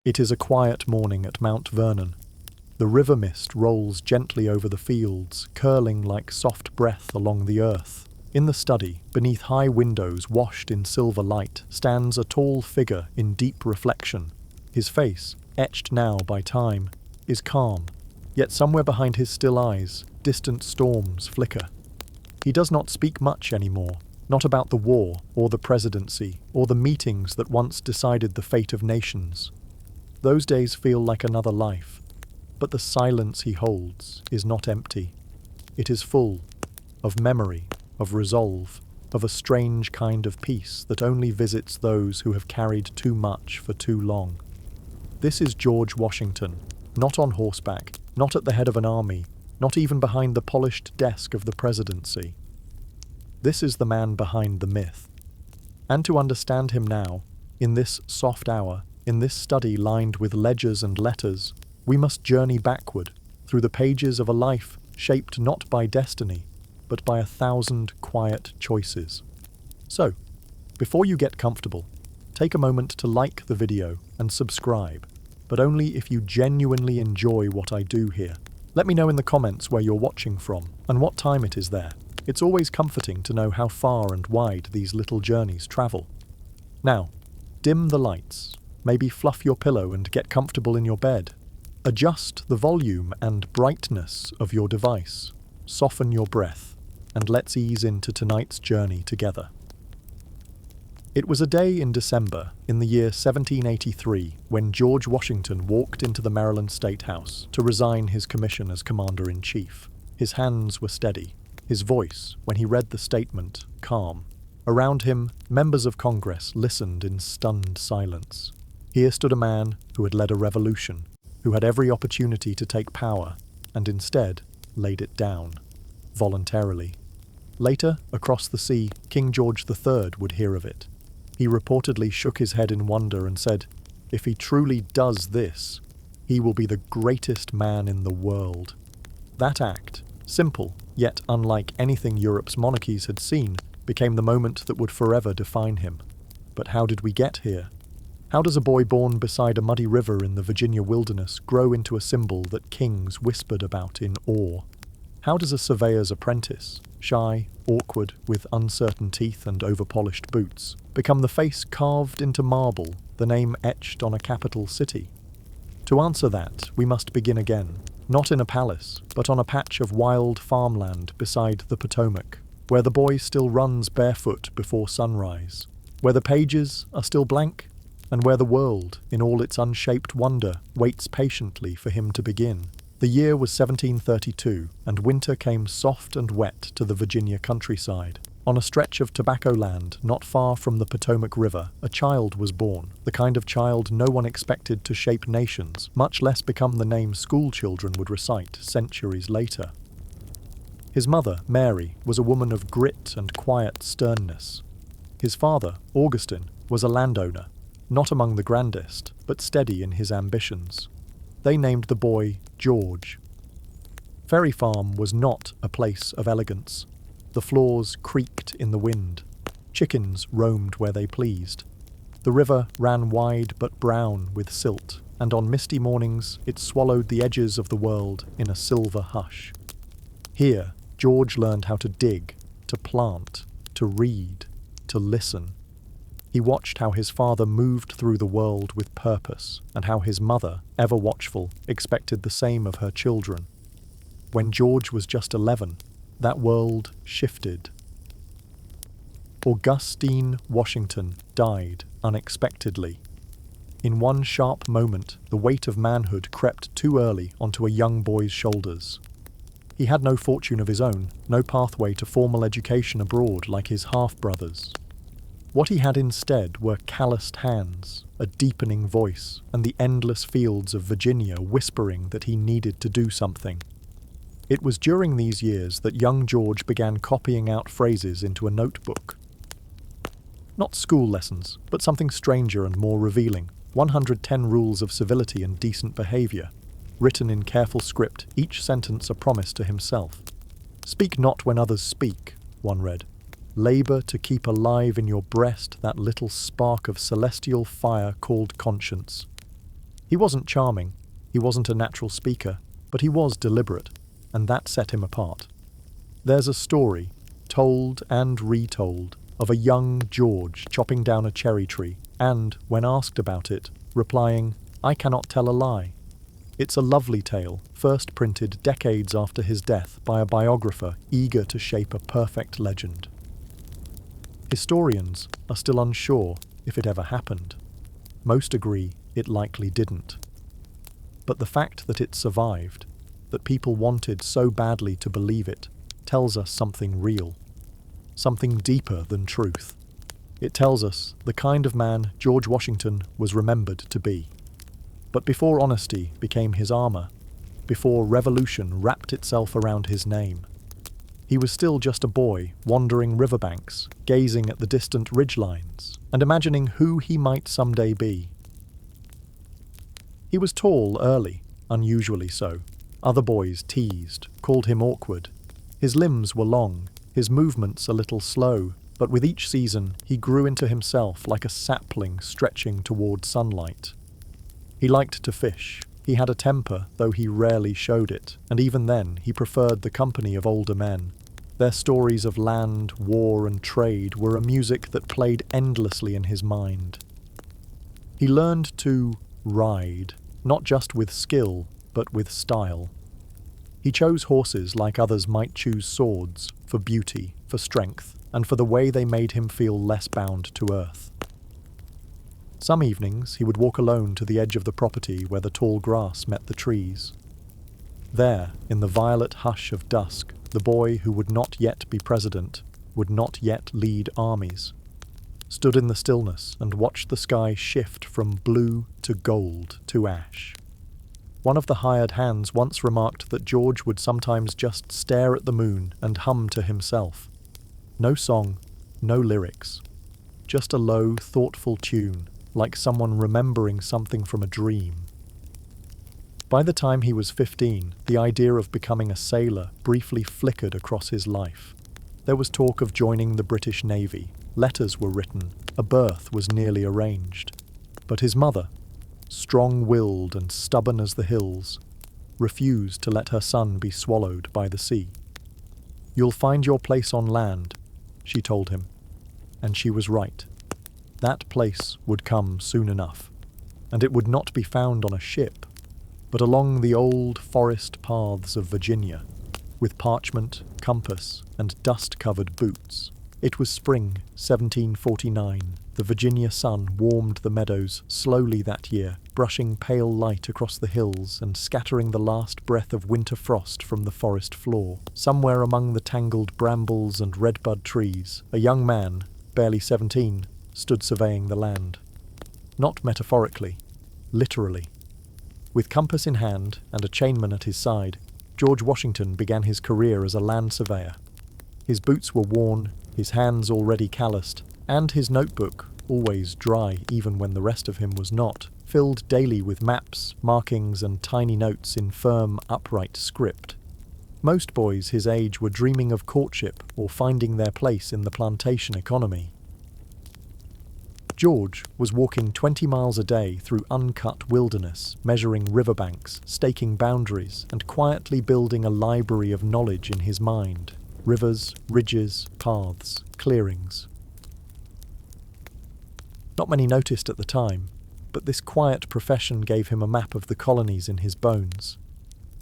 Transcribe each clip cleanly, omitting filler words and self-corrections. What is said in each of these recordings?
It is a quiet morning at Mount Vernon. The river mist rolls gently over the fields, curling like soft breath along the earth. In the study, beneath high windows washed in silver light, stands a tall figure in deep reflection. His face, etched now by time, is calm, yet somewhere behind his still eyes, distant storms flicker. He does not speak much anymore, not about the war, or the presidency, or the meetings that once decided the fate of nations. Those days feel like another life, but the silence he holds is not empty. It is full of memory, of resolve, of a strange kind of peace that only visits those who have carried too much for too long. This is George Washington, not on horseback, not at the head of an army, not even behind the polished desk of the presidency. This is the man behind the myth. And to understand him now, in this soft hour, in this study lined with ledgers and letters, we must journey backward through the pages of a life shaped not by destiny, but by 1,000 quiet choices. So, before you get comfortable, take a moment to like the video and subscribe, but only if you genuinely enjoy what I do here. Let me know in the comments where you're watching from and what time it is there. It's always comforting to know how far and wide these little journeys travel. Now, dim the lights. Maybe fluff your pillow and get comfortable in your bed. Adjust the volume and brightness of your device. Soften your breath, and let's ease into tonight's journey together. It was a day in December, in the year 1783, when George Washington walked into the Maryland State House to resign his commission as Commander-in-Chief. His hands were steady, his voice, when he read the statement, calm. Around him, members of Congress listened in stunned silence. Here stood a man who had led a revolution, who had every opportunity to take power, and instead laid it down, voluntarily. Later, across the sea, King George III would hear of it. He reportedly shook his head in wonder and said, "If he truly does this, he will be the greatest man in the world." That act, simple, yet unlike anything Europe's monarchies had seen, became the moment that would forever define him. But how did we get here? How does a boy born beside a muddy river in the Virginia wilderness grow into a symbol that kings whispered about in awe? How does a surveyor's apprentice, shy, awkward, with uncertain teeth and over-polished boots, become the face carved into marble, the name etched on a capital city? To answer that, we must begin again, not in a palace, but on a patch of wild farmland beside the Potomac, where the boy still runs barefoot before sunrise, where the pages are still blank, and where the world, in all its unshaped wonder, waits patiently for him to begin. The year was 1732, and winter came soft and wet to the Virginia countryside. On a stretch of tobacco land not far from the Potomac River, a child was born, the kind of child no one expected to shape nations, much less become the name school children would recite centuries later. His mother, Mary, was a woman of grit and quiet sternness. His father, Augustine, was a landowner, not among the grandest, but steady in his ambitions. They named the boy George. Ferry Farm was not a place of elegance. The floors creaked in the wind. Chickens roamed where they pleased. The river ran wide but brown with silt, and on misty mornings it swallowed the edges of the world in a silver hush. Here, George learned how to dig, to plant, to read, to listen. He watched how his father moved through the world with purpose, and how his mother, ever watchful, expected the same of her children. When George was just 11, that world shifted. Augustine Washington died unexpectedly. In one sharp moment, the weight of manhood crept too early onto a young boy's shoulders. He had no fortune of his own, no pathway to formal education abroad like his half-brothers. What he had instead were calloused hands, a deepening voice, and the endless fields of Virginia whispering that he needed to do something. It was during these years that young George began copying out phrases into a notebook. Not school lessons, but something stranger and more revealing. 110 rules of civility and decent behavior, written in careful script, each sentence a promise to himself. "Speak not when others speak," one read. "Labor to keep alive in your breast that little spark of celestial fire called conscience. He wasn't charming, he wasn't a natural speaker, but he was deliberate, and that set him apart. There's a story, told and retold, of a young George chopping down a cherry tree and, when asked about it, replying, "I cannot tell a lie." It's a lovely tale, first printed decades after his death by a biographer eager to shape a perfect legend. Historians are still unsure if it ever happened. Most agree it likely didn't. But the fact that it survived, that people wanted so badly to believe it, tells us something real, something deeper than truth. It tells us the kind of man George Washington was remembered to be. But before honesty became his armor, before revolution wrapped itself around his name, he was still just a boy wandering riverbanks, gazing at the distant ridgelines, and imagining who he might someday be. He was tall early, unusually so. Other boys teased, called him awkward. His limbs were long, his movements a little slow, but with each season he grew into himself like a sapling stretching toward sunlight. He liked to fish. He had a temper, though he rarely showed it, and even then he preferred the company of older men. Their stories of land, war, and trade were a music that played endlessly in his mind. He learned to ride, not just with skill, but with style. He chose horses like others might choose swords, for beauty, for strength, and for the way they made him feel less bound to earth. Some evenings he would walk alone to the edge of the property where the tall grass met the trees. There, in the violet hush of dusk, the boy who would not yet be president, would not yet lead armies, stood in the stillness and watched the sky shift from blue to gold to ash. One of the hired hands once remarked that George would sometimes just stare at the moon and hum to himself. No song, no lyrics, just a low, thoughtful tune, like someone remembering something from a dream. By the time he was 15, the idea of becoming a sailor briefly flickered across his life. There was talk of joining the British Navy, letters were written, a berth was nearly arranged. But his mother, strong-willed and stubborn as the hills, refused to let her son be swallowed by the sea. "You'll find your place on land," she told him, and she was right. That place would come soon enough, and it would not be found on a ship, but along the old forest paths of Virginia, with parchment, compass, and dust-covered boots. It was spring, 1749. The Virginia sun warmed the meadows slowly that year, brushing pale light across the hills and scattering the last breath of winter frost from the forest floor. Somewhere among the tangled brambles and redbud trees, a young man, barely 17, stood surveying the land. Not metaphorically, literally. With compass in hand and a chainman at his side, George Washington began his career as a land surveyor. His boots were worn, his hands already calloused, and his notebook, always dry even when the rest of him was not, filled daily with maps, markings, and tiny notes in firm, upright script. Most boys his age were dreaming of courtship or finding their place in the plantation economy. George was walking 20 miles a day through uncut wilderness, measuring riverbanks, staking boundaries, and quietly building a library of knowledge in his mind. Rivers, ridges, paths, clearings. Not many noticed at the time, but this quiet profession gave him a map of the colonies in his bones.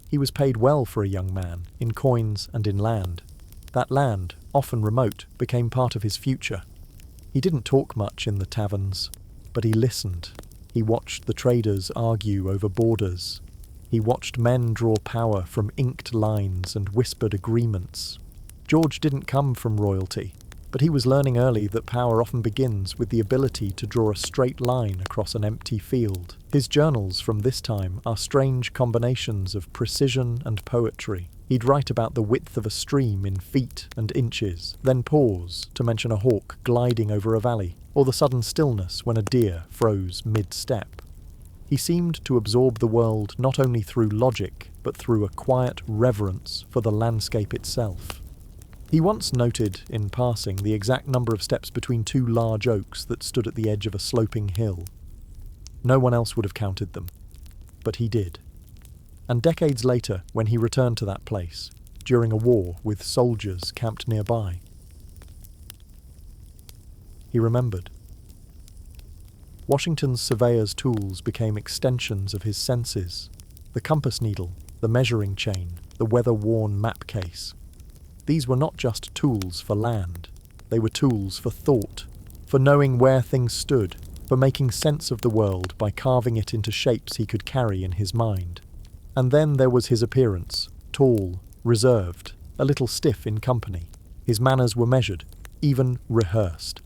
He was paid well for a young man, in coins and in land. That land, often remote, became part of his future. He didn't talk much in the taverns, but he listened. He watched the traders argue over borders. He watched men draw power from inked lines and whispered agreements. George didn't come from royalty, but he was learning early that power often begins with the ability to draw a straight line across an empty field. His journals from this time are strange combinations of precision and poetry. He'd write about the width of a stream in feet and inches, then pause to mention a hawk gliding over a valley, or the sudden stillness when a deer froze mid-step. He seemed to absorb the world not only through logic, but through a quiet reverence for the landscape itself. He once noted, in passing, the exact number of steps between two large oaks that stood at the edge of a sloping hill. No one else would have counted them. but he did. And decades later, when he returned to that place, during a war with soldiers camped nearby, he remembered. Washington's surveyor's tools became extensions of his senses. The compass needle, the measuring chain, the weather-worn map case. These were not just tools for land. They were tools for thought, for knowing where things stood, for making sense of the world by carving it into shapes he could carry in his mind. And then there was his appearance, tall, reserved, a little stiff in company. His manners were measured, even rehearsed.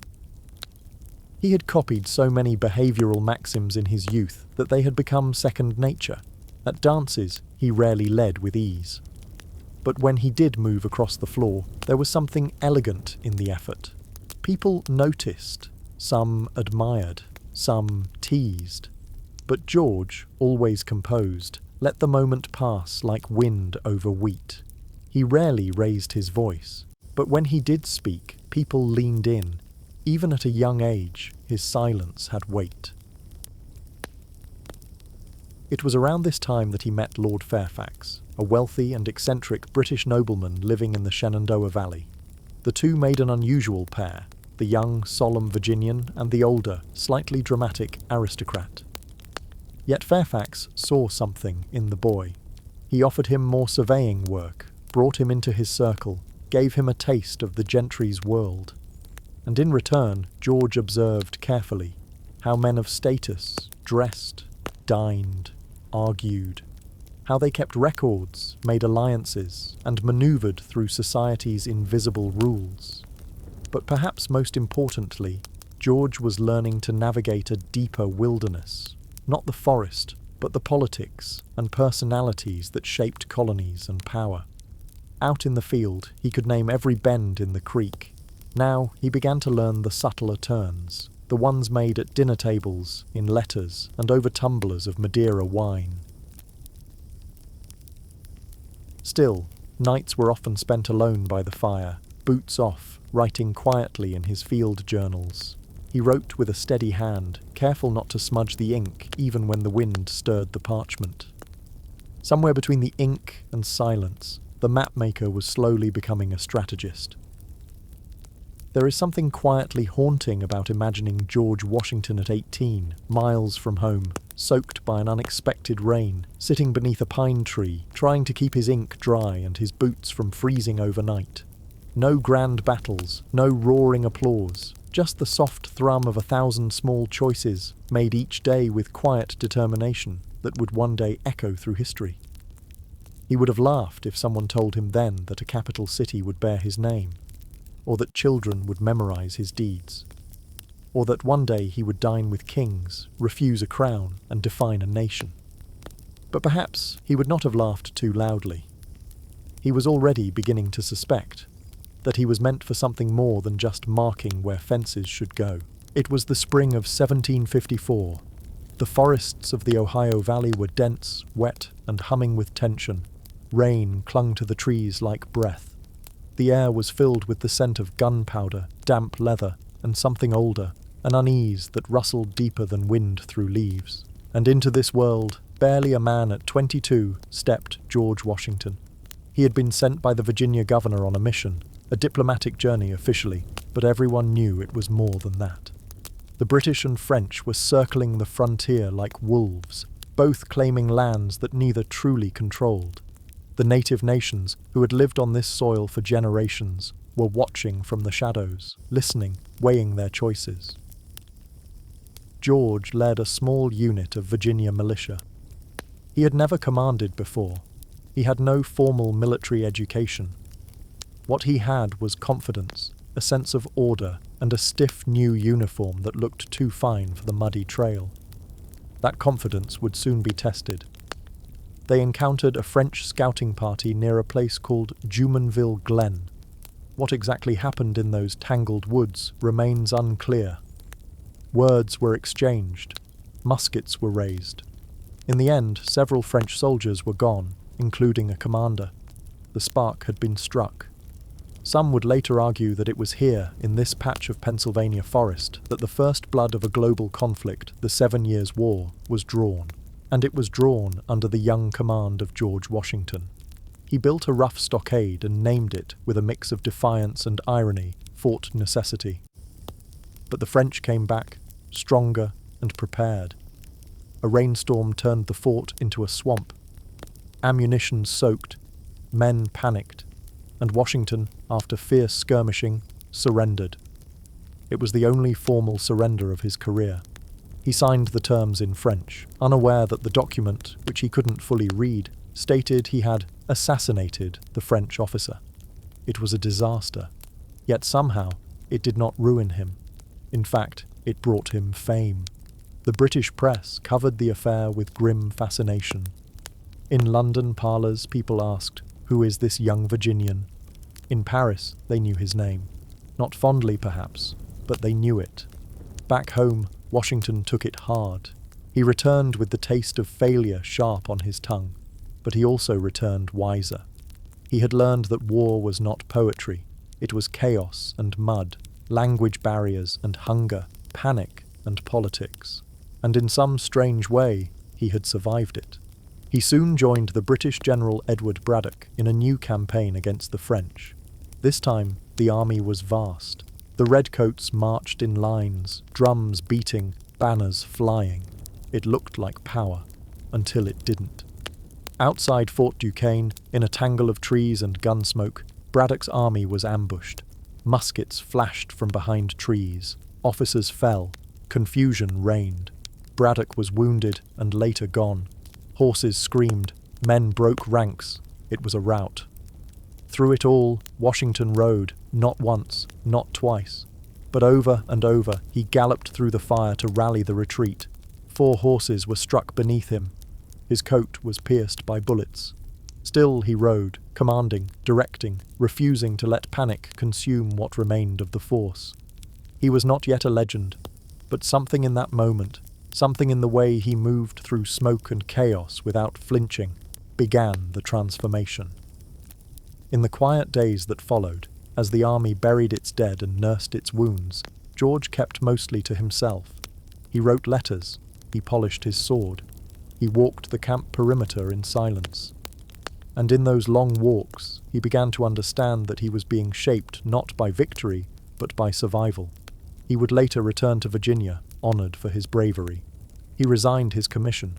He had copied so many behavioural maxims in his youth that they had become second nature. At dances, he rarely led with ease. But when he did move across the floor, there was something elegant in the effort. People noticed, some admired, some teased. But George, always composed, let the moment pass like wind over wheat. He rarely raised his voice, but when he did speak, people leaned in. Even at a young age, his silence had weight. It was around this time that he met Lord Fairfax, a wealthy and eccentric British nobleman living in the Shenandoah Valley. The two made an unusual pair, the young, solemn Virginian and the older, slightly dramatic aristocrat. Yet Fairfax saw something in the boy. He offered him more surveying work, brought him into his circle, gave him a taste of the gentry's world. And in return, George observed carefully how men of status dressed, dined, argued, how they kept records, made alliances, and manoeuvred through society's invisible rules. But perhaps most importantly, George was learning to navigate a deeper wilderness, not the forest, but the politics and personalities that shaped colonies and power. Out in the field, he could name every bend in the creek. Now he began to learn the subtler turns, the ones made at dinner tables, in letters, and over tumblers of Madeira wine. Still, nights were often spent alone by the fire, boots off, writing quietly in his field journals. He wrote with a steady hand, careful not to smudge the ink even when the wind stirred the parchment. Somewhere between the ink and silence, the mapmaker was slowly becoming a strategist. There is something quietly haunting about imagining George Washington at 18, miles from home, soaked by an unexpected rain, sitting beneath a pine tree, trying to keep his ink dry and his boots from freezing overnight. No grand battles, no roaring applause, just the soft thrum of 1,000 small choices, made each day with quiet determination that would one day echo through history. He would have laughed if someone told him then that a capital city would bear his name, or that children would memorize his deeds, or that one day he would dine with kings, refuse a crown, and define a nation. But perhaps he would not have laughed too loudly. He was already beginning to suspect that he was meant for something more than just marking where fences should go. It was the spring of 1754. The forests of the Ohio Valley were dense, wet, and humming with tension. Rain clung to the trees like breath. The air was filled with the scent of gunpowder, damp leather, and something older, an unease that rustled deeper than wind through leaves. And into this world, barely a man at 22, stepped George Washington. He had been sent by the Virginia governor on a mission, a diplomatic journey officially, but everyone knew it was more than that. The British and French were circling the frontier like wolves, both claiming lands that neither truly controlled. The native nations, who had lived on this soil for generations, were watching from the shadows, listening, weighing their choices. George led a small unit of Virginia militia. He had never commanded before. He had no formal military education. What he had was confidence, a sense of order, and a stiff new uniform that looked too fine for the muddy trail. That confidence would soon be tested. They encountered a French scouting party near a place called Jumonville Glen. What exactly happened in those tangled woods remains unclear. Words were exchanged. Muskets were raised. In the end, several French soldiers were gone, including a commander. The spark had been struck. Some would later argue that it was here, in this patch of Pennsylvania forest, that the first blood of a global conflict, the 7 Years' War, was drawn. and it was drawn under the young command of George Washington. He built a rough stockade and named it, with a mix of defiance and irony, Fort Necessity. But the French came back, stronger and prepared. A rainstorm turned the fort into a swamp. Ammunition soaked, men panicked, and Washington, after fierce skirmishing, surrendered. It was the only formal surrender of his career. He signed the terms in French, unaware that the document, which he couldn't fully read, stated he had assassinated the French officer. It was a disaster, yet somehow it did not ruin him. In fact, it brought him fame. The British press covered the affair with grim fascination. In London parlours, people asked, "Who is this young Virginian?" In Paris, they knew his name. Not fondly, perhaps, but they knew it. Back home, Washington took it hard. He returned with the taste of failure sharp on his tongue, but he also returned wiser. He had learned that war was not poetry. It was chaos and mud, language barriers and hunger, panic and politics. And in some strange way, he had survived it. He soon joined the British General Edward Braddock in a new campaign against the French. This time, the army was vast. The redcoats marched in lines, drums beating, banners flying. It looked like power, until it didn't. Outside Fort Duquesne, in a tangle of trees and gun smoke, Braddock's army was ambushed. Muskets flashed from behind trees. Officers fell. Confusion reigned. Braddock was wounded and later gone. Horses screamed. Men broke ranks. It was a rout. Through it all, Washington rode, not once, not twice, but over and over he galloped through the fire to rally the retreat. 4 horses were struck beneath him. His coat was pierced by bullets. Still he rode, commanding, directing, refusing to let panic consume what remained of the force. He was not yet a legend, but something in that moment, something in the way he moved through smoke and chaos without flinching, began the transformation. In the quiet days that followed, as the army buried its dead and nursed its wounds, George kept mostly to himself. He wrote letters. He polished his sword. He walked the camp perimeter in silence. And in those long walks, he began to understand that he was being shaped not by victory, but by survival. He would later return to Virginia, honored for his bravery. He resigned his commission,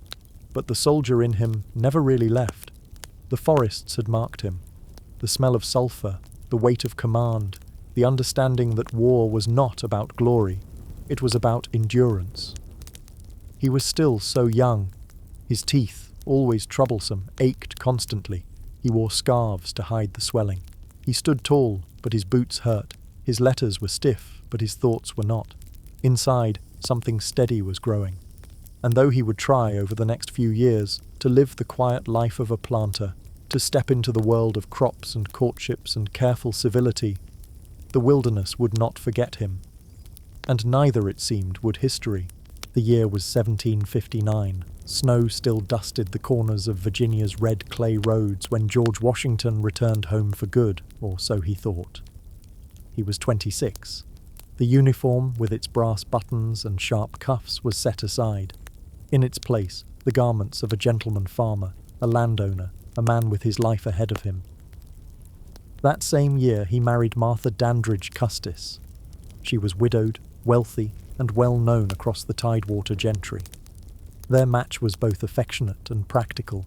but the soldier in him never really left. The forests had marked him. The smell of sulphur, the weight of command, the understanding that war was not about glory, it was about endurance. He was still so young. His teeth, always troublesome, ached constantly. He wore scarves to hide the swelling. He stood tall, but his boots hurt. His letters were stiff, but his thoughts were not. Inside, something steady was growing. And though he would try over the next few years to live the quiet life of a planter, to step into the world of crops and courtships and careful civility, the wilderness would not forget him. And neither, it seemed, would history. The year was 1759. Snow still dusted the corners of Virginia's red clay roads when George Washington returned home for good, or so he thought. He was 26. The uniform, with its brass buttons and sharp cuffs, was set aside. In its place, the garments of a gentleman farmer, a landowner, a man with his life ahead of him. That same year he married Martha Dandridge Custis. She was widowed, wealthy, and well known across the Tidewater gentry. Their match was both affectionate and practical.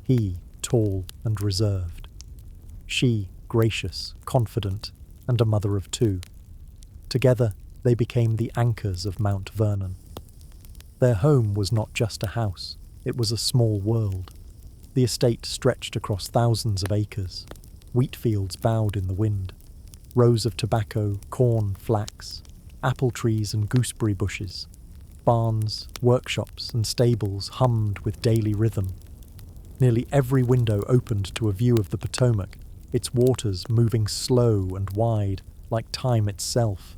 He, tall and reserved. She, gracious, confident, and a mother of 2. Together, they became the anchors of Mount Vernon. Their home was not just a house, it was a small world. The estate stretched across thousands of acres. Wheat fields bowed in the wind. Rows of tobacco, corn, flax, apple trees and gooseberry bushes. Barns, workshops and stables hummed with daily rhythm. Nearly every window opened to a view of the Potomac, its waters moving slow and wide, like time itself.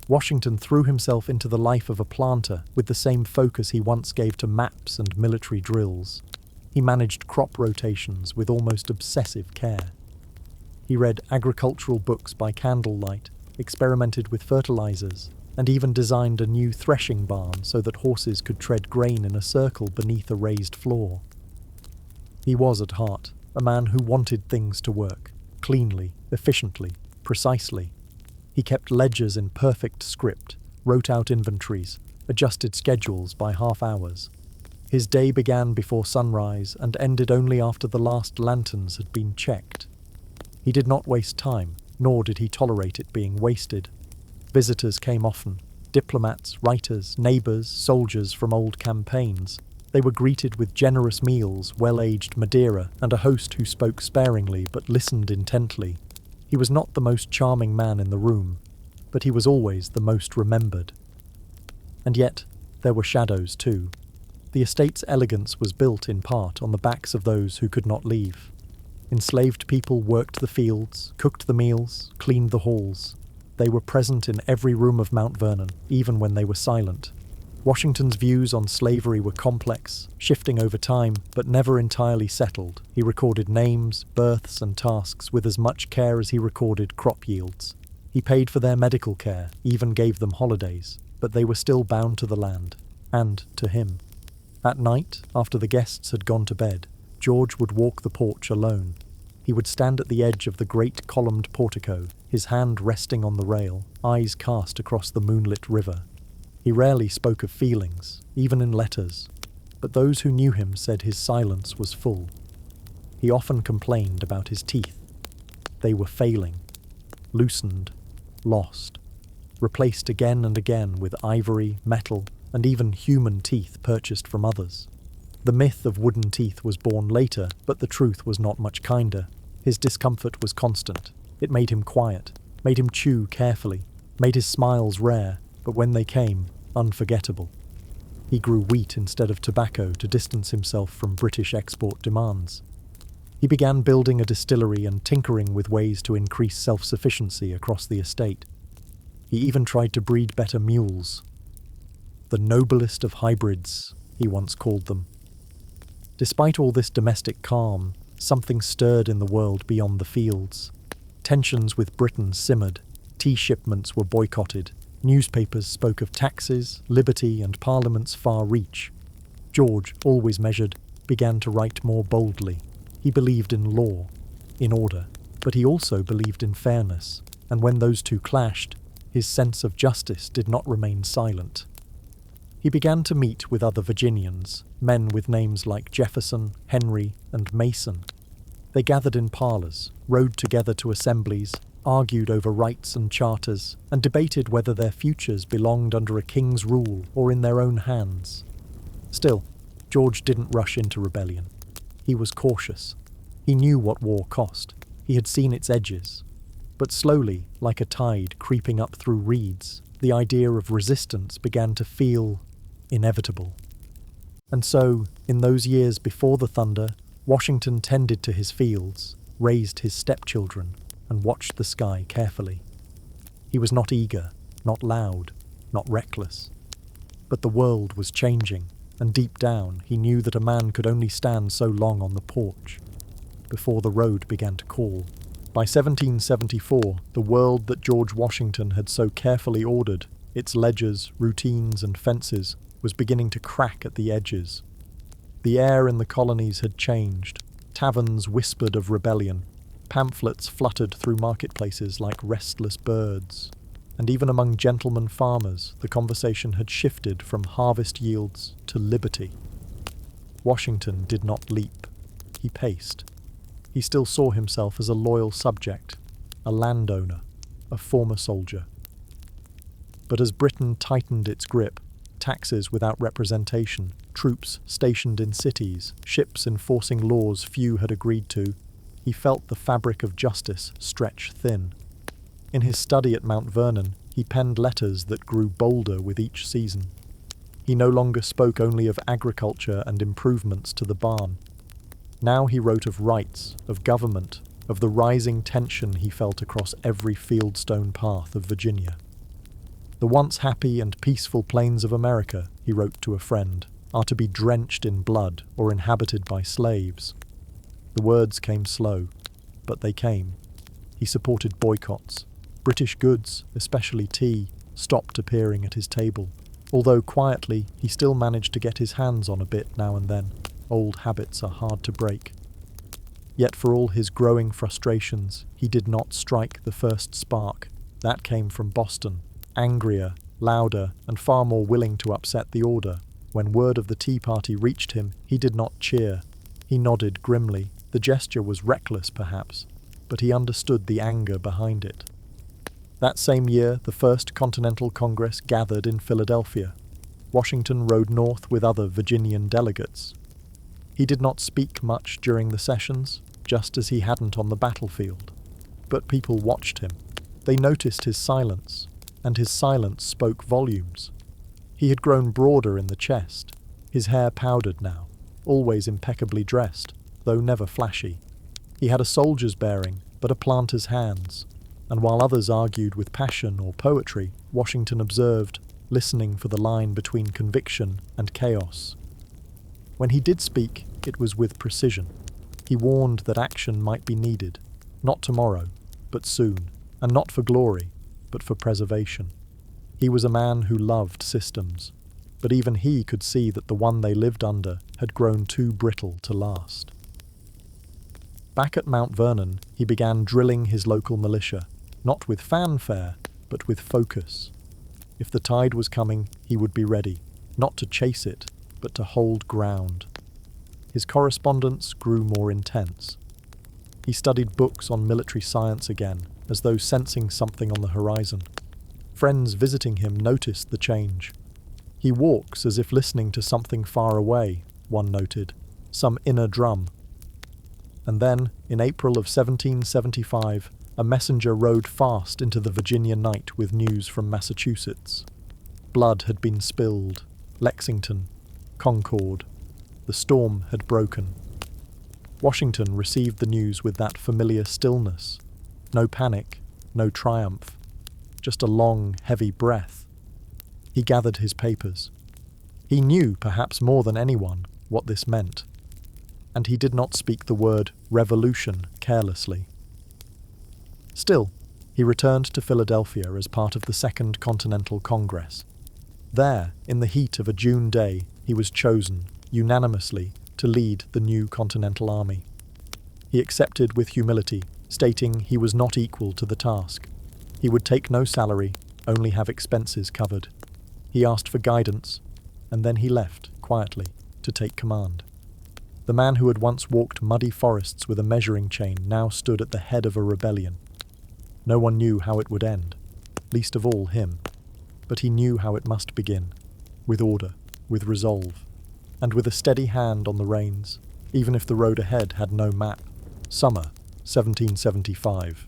Washington threw himself into the life of a planter with the same focus he once gave to maps and military drills. He managed crop rotations with almost obsessive care. He read agricultural books by candlelight, experimented with fertilizers, and even designed a new threshing barn so that horses could tread grain in a circle beneath a raised floor. He was, at heart, a man who wanted things to work, cleanly, efficiently, precisely. He kept ledgers in perfect script, wrote out inventories, adjusted schedules by half hours. His day began before sunrise and ended only after the last lanterns had been checked. He did not waste time, nor did he tolerate it being wasted. Visitors came often, diplomats, writers, neighbours, soldiers from old campaigns. They were greeted with generous meals, well-aged Madeira, and a host who spoke sparingly but listened intently. He was not the most charming man in the room, but he was always the most remembered. And yet, there were shadows too. The estate's elegance was built, in part, on the backs of those who could not leave. Enslaved people worked the fields, cooked the meals, cleaned the halls. They were present in every room of Mount Vernon, even when they were silent. Washington's views on slavery were complex, shifting over time, but never entirely settled. He recorded names, births, and tasks with as much care as he recorded crop yields. He paid for their medical care, even gave them holidays, but they were still bound to the land, and to him. At night, after the guests had gone to bed, George would walk the porch alone. He would stand at the edge of the great columned portico, his hand resting on the rail, eyes cast across the moonlit river. He rarely spoke of feelings, even in letters, but those who knew him said his silence was full. He often complained about his teeth. They were failing, loosened, lost, replaced again and again with ivory, metal, and even human teeth purchased from others. The myth of wooden teeth was born later, but the truth was not much kinder. His discomfort was constant. It made him quiet, made him chew carefully, made his smiles rare, but when they came, unforgettable. He grew wheat instead of tobacco to distance himself from British export demands. He began building a distillery and tinkering with ways to increase self-sufficiency across the estate. He even tried to breed better mules. The noblest of hybrids, he once called them. Despite all this domestic calm, something stirred in the world beyond the fields. Tensions with Britain simmered, tea shipments were boycotted, newspapers spoke of taxes, liberty, and Parliament's far reach. George, always measured, began to write more boldly. He believed in law, in order, but he also believed in fairness, and when those two clashed, his sense of justice did not remain silent. He began to meet with other Virginians, men with names like Jefferson, Henry, and Mason. They gathered in parlours, rode together to assemblies, argued over rights and charters, and debated whether their futures belonged under a king's rule or in their own hands. Still, George didn't rush into rebellion. He was cautious. He knew what war cost. He had seen its edges. But slowly, like a tide creeping up through reeds, the idea of resistance began to feel inevitable. And so, in those years before the thunder, Washington tended to his fields, raised his stepchildren, and watched the sky carefully. He was not eager, not loud, not reckless. But the world was changing, and deep down he knew that a man could only stand so long on the porch before the road began to call. By 1774, the world that George Washington had so carefully ordered, its ledgers, routines, and fences, was beginning to crack at the edges. The air in the colonies had changed. Taverns whispered of rebellion. Pamphlets fluttered through marketplaces like restless birds. And even among gentlemen farmers, the conversation had shifted from harvest yields to liberty. Washington did not leap. He paced. He still saw himself as a loyal subject, a landowner, a former soldier. But as Britain tightened its grip, taxes without representation, troops stationed in cities, ships enforcing laws few had agreed to, he felt the fabric of justice stretch thin. In his study at Mount Vernon, he penned letters that grew bolder with each season. He no longer spoke only of agriculture and improvements to the barn. Now he wrote of rights, of government, of the rising tension he felt across every fieldstone path of Virginia. The once happy and peaceful plains of America, he wrote to a friend, are to be drenched in blood or inhabited by slaves. The words came slow, but they came. He supported boycotts. British goods, especially tea, stopped appearing at his table, although quietly he still managed to get his hands on a bit now and then. Old habits are hard to break. Yet for all his growing frustrations, he did not strike the first spark. That came from Boston, angrier, louder, and far more willing to upset the order. When word of the tea party reached him, he did not cheer. He nodded grimly. The gesture was reckless, perhaps, but he understood the anger behind it. That same year, the First Continental Congress gathered in Philadelphia. Washington rode north with other Virginian delegates. He did not speak much during the sessions, just as he hadn't on the battlefield. But people watched him. They noticed his silence, and his silence spoke volumes. He had grown broader in the chest, his hair powdered now, always impeccably dressed, though never flashy. He had a soldier's bearing, but a planter's hands, and while others argued with passion or poetry, Washington observed, listening for the line between conviction and chaos. When he did speak, it was with precision. He warned that action might be needed, not tomorrow, but soon, and not for glory, but for preservation. He was a man who loved systems, but even he could see that the one they lived under had grown too brittle to last. Back at Mount Vernon, he began drilling his local militia, not with fanfare, but with focus. If the tide was coming, he would be ready, not to chase it, but to hold ground. His correspondence grew more intense. He studied books on military science again, as though sensing something on the horizon. Friends visiting him noticed the change. He walks as if listening to something far away, one noted, some inner drum. And then, in April of 1775, a messenger rode fast into the Virginia night with news from Massachusetts. Blood had been spilled. Lexington, Concord. The storm had broken. Washington received the news with that familiar stillness. No panic, no triumph. Just a long, heavy breath. He gathered his papers. He knew, perhaps more than anyone, what this meant. And he did not speak the word revolution carelessly. Still, he returned to Philadelphia as part of the Second Continental Congress. There, in the heat of a June day, he was chosen, unanimously, to lead the new Continental Army. He accepted with humility, stating he was not equal to the task. He would take no salary, only have expenses covered. He asked for guidance, and then he left, quietly, to take command. The man who had once walked muddy forests with a measuring chain now stood at the head of a rebellion. No one knew how it would end, least of all him. But he knew how it must begin, with order, with resolve, and with a steady hand on the reins, even if the road ahead had no map. Summer, 1775.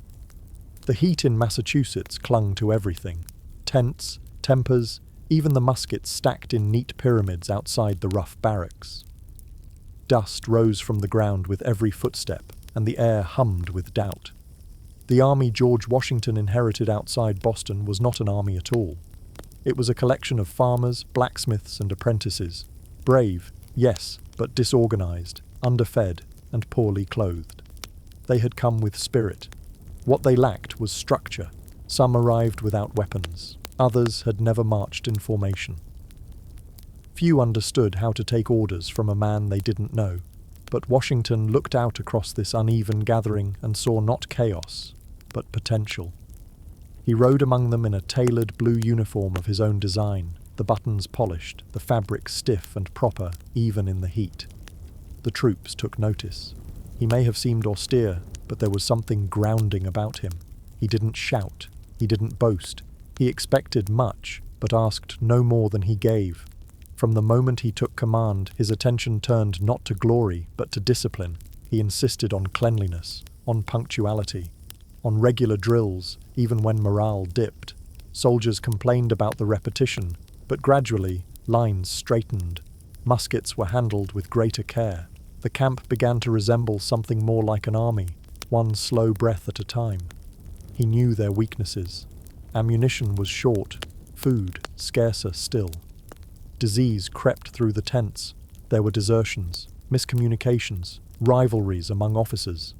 The heat in Massachusetts clung to everything. Tents, tempers, even the muskets stacked in neat pyramids outside the rough barracks. Dust rose from the ground with every footstep, and the air hummed with doubt. The army George Washington inherited outside Boston was not an army at all. It was a collection of farmers, blacksmiths, and apprentices. Brave, yes, but disorganized, underfed, and poorly clothed. They had come with spirit. What they lacked was structure. Some arrived without weapons. Others had never marched in formation. Few understood how to take orders from a man they didn't know, but Washington looked out across this uneven gathering and saw not chaos, but potential. He rode among them in a tailored blue uniform of his own design, the buttons polished, the fabric stiff and proper, even in the heat. The troops took notice. He may have seemed austere, but there was something grounding about him. He didn't shout. He didn't boast. He expected much, but asked no more than he gave. From the moment he took command, his attention turned not to glory, but to discipline. He insisted on cleanliness, on punctuality, on regular drills, even when morale dipped. Soldiers complained about the repetition, but gradually, lines straightened. Muskets were handled with greater care. The camp began to resemble something more like an army, one slow breath at a time. He knew their weaknesses. Ammunition was short, food scarcer still. Disease crept through the tents. There were desertions, miscommunications, rivalries among officers.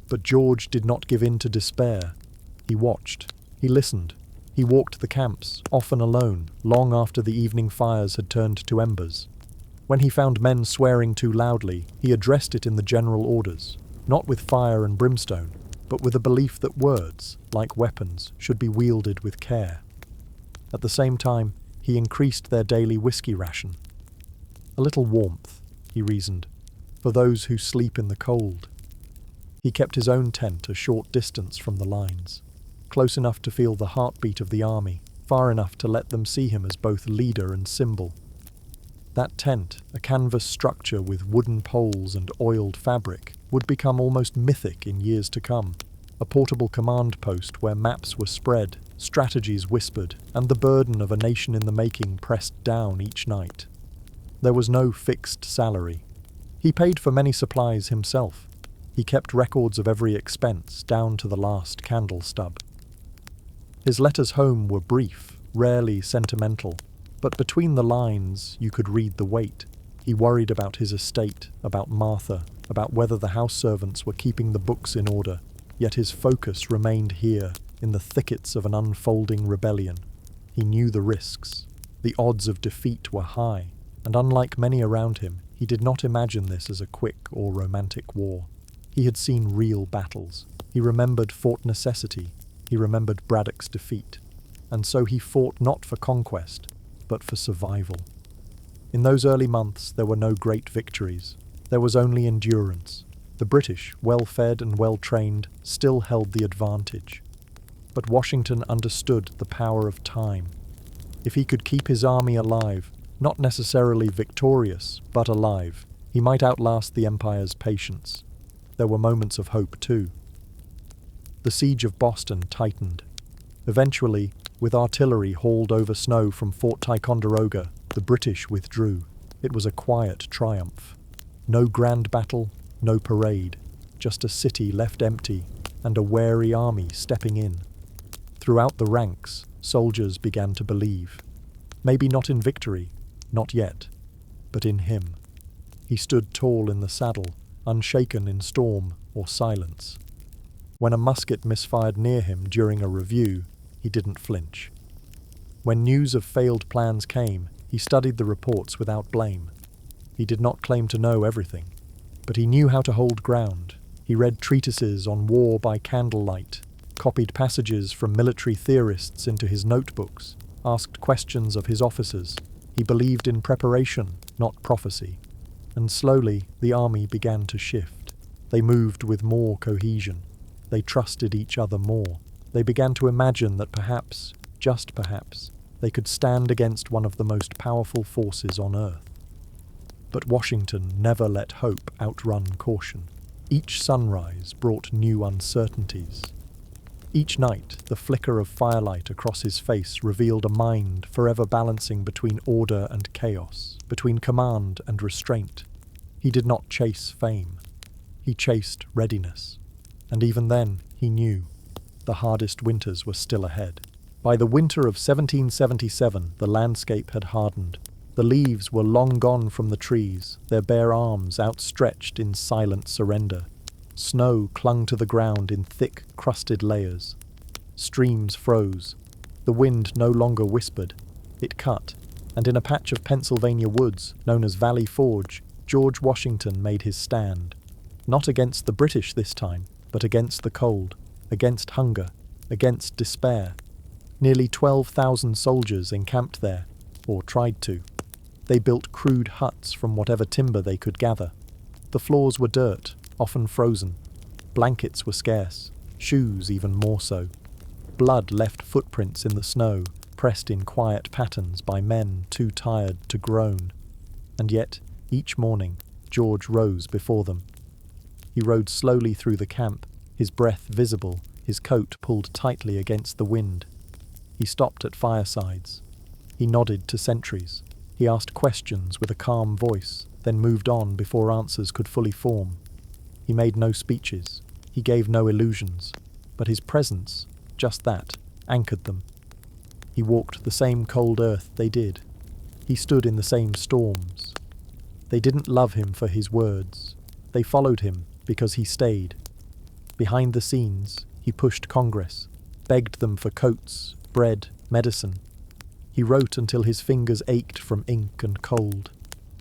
But George did not give in to despair. He watched. He listened. He He walked the camps, often alone, long after the evening fires had turned to embers. When he found men swearing too loudly, he addressed it in the general orders, not with fire and brimstone, but with a belief that words, like weapons, should be wielded with care. At the same time, he increased their daily whiskey ration. A little warmth, he reasoned, for those who sleep in the cold. He kept his own tent a short distance from the lines, close enough to feel the heartbeat of the army, far enough to let them see him as both leader and symbol. That tent, a canvas structure with wooden poles and oiled fabric, would become almost mythic in years to come. A portable command post where maps were spread, strategies whispered, and the burden of a nation in the making pressed down each night. There was no fixed salary. He paid for many supplies himself. He kept records of every expense, down to the last candle stub. His letters home were brief, rarely sentimental, but between the lines you could read the weight. He worried about his estate, about Martha, about whether the house servants were keeping the books in order, yet his focus remained here, in the thickets of an unfolding rebellion. He knew the risks. The odds of defeat were high, and unlike many around him, he did not imagine this as a quick or romantic war. He had seen real battles. He remembered Fort Necessity. He remembered Braddock's defeat. And so he fought not for conquest, but for survival. In those early months, there were no great victories. There was only endurance. The British, well-fed and well-trained, still held the advantage. But Washington understood the power of time. If he could keep his army alive, not necessarily victorious, but alive, he might outlast the Empire's patience. There were moments of hope, too. The siege of Boston tightened. Eventually, with artillery hauled over snow from Fort Ticonderoga, the British withdrew. It was a quiet triumph. No grand battle, no parade, just a city left empty and a wary army stepping in. Throughout the ranks, soldiers began to believe. Maybe not in victory, not yet, but in him. He stood tall in the saddle, unshaken in storm or silence. When a musket misfired near him during a review, he didn't flinch. When news of failed plans came, he studied the reports without blame. He did not claim to know everything, but he knew how to hold ground. He read treatises on war by candlelight, copied passages from military theorists into his notebooks, asked questions of his officers. He believed in preparation, not prophecy. And slowly, the army began to shift. They moved with more cohesion. They trusted each other more. They began to imagine that perhaps, just perhaps, they could stand against one of the most powerful forces on earth. But Washington never let hope outrun caution. Each sunrise brought new uncertainties. Each night, the flicker of firelight across his face revealed a mind forever balancing between order and chaos, between command and restraint. He did not chase fame. He chased readiness. And even then, he knew the hardest winters were still ahead. By the winter of 1777, the landscape had hardened. The leaves were long gone from the trees, their bare arms outstretched in silent surrender. Snow clung to the ground in thick, crusted layers. Streams froze. The wind no longer whispered. It cut, and in a patch of Pennsylvania woods, known as Valley Forge, George Washington made his stand. Not against the British this time, but against the cold, against hunger, against despair. Nearly 12,000 soldiers encamped there, or tried to. They built crude huts from whatever timber they could gather. The floors were dirt, often frozen. Blankets were scarce, shoes even more so. Blood left footprints in the snow, pressed in quiet patterns by men too tired to groan. And yet, each morning, George rose before them. He rode slowly through the camp, his breath visible, his coat pulled tightly against the wind. He stopped at firesides. He nodded to sentries. He asked questions with a calm voice, then moved on before answers could fully form. He made no speeches. He gave no illusions. But his presence, just that, anchored them. He walked the same cold earth they did. He stood in the same storms. They didn't love him for his words. They followed him because he stayed. Behind the scenes, he pushed Congress, begged them for coats, bread, medicine. He wrote until his fingers ached from ink and cold.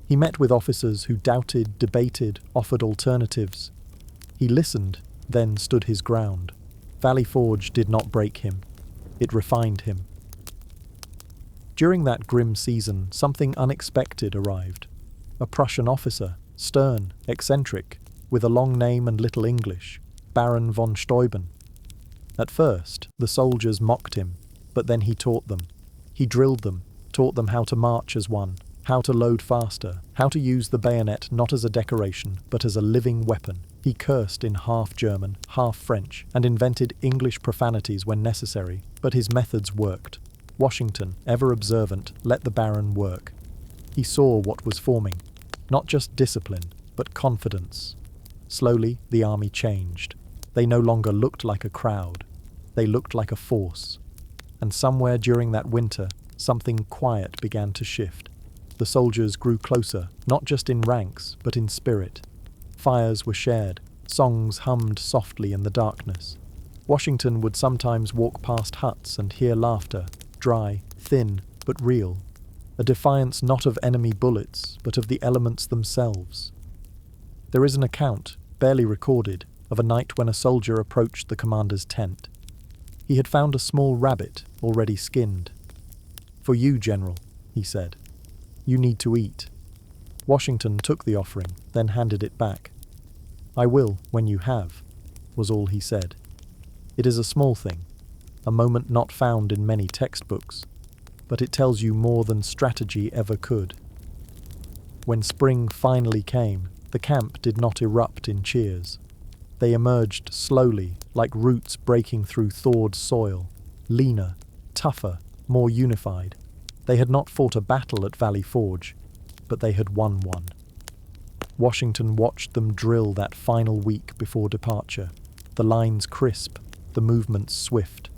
He met with officers who doubted, debated, offered alternatives. He listened, then stood his ground. Valley Forge did not break him. It refined him. During that grim season, something unexpected arrived. A Prussian officer, stern, eccentric, with a long name and little English, Baron von Steuben. At first, the soldiers mocked him, but then he taught them. He drilled them, taught them how to march as one, how to load faster, how to use the bayonet not as a decoration, but as a living weapon. He cursed in half German, half French, and invented English profanities when necessary, but his methods worked. Washington, ever observant, let the Baron work. He saw what was forming, not just discipline, but confidence. Slowly, the army changed. They no longer looked like a crowd. They looked like a force. And somewhere during that winter, something quiet began to shift. The soldiers grew closer, not just in ranks, but in spirit. Fires were shared, songs hummed softly in the darkness. Washington would sometimes walk past huts and hear laughter, dry, thin, but real. A defiance not of enemy bullets, but of the elements themselves. There is an account, barely recorded, of a night when a soldier approached the commander's tent. He had found a small rabbit, already skinned. "For you, General," he said. "You need to eat." Washington took the offering, then handed it back. "I will, when you have," was all he said. It is a small thing, a moment not found in many textbooks, but it tells you more than strategy ever could. When spring finally came, the camp did not erupt in cheers. They emerged slowly, like roots breaking through thawed soil, leaner, tougher, more unified. They had not fought a battle at Valley Forge, but they had won one. Washington watched them drill that final week before departure, the lines crisp, the movements swift.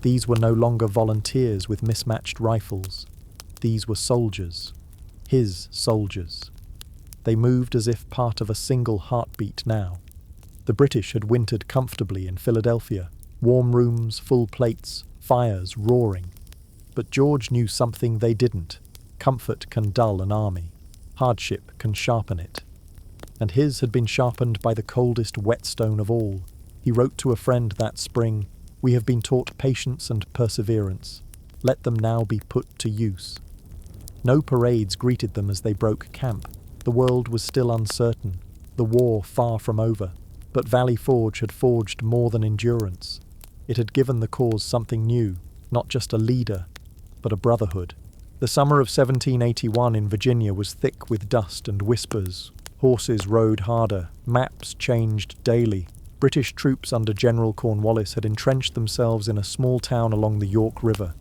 These were no longer volunteers with mismatched rifles. These were soldiers, his soldiers. They moved as if part of a single heartbeat now. The British had wintered comfortably in Philadelphia, warm rooms, full plates, fires roaring. But George knew something they didn't. Comfort can dull an army. Hardship can sharpen it. And his had been sharpened by the coldest whetstone of all. He wrote to a friend that spring, "We have been taught patience and perseverance. Let them now be put to use." No parades greeted them as they broke camp. The world was still uncertain, the war far from over. But Valley Forge had forged more than endurance. It had given the cause something new, not just a leader, but a brotherhood. The summer of 1781 in Virginia was thick with dust and whispers. Horses rode harder, maps changed daily. British troops under General Cornwallis had entrenched themselves in a small town along the York River.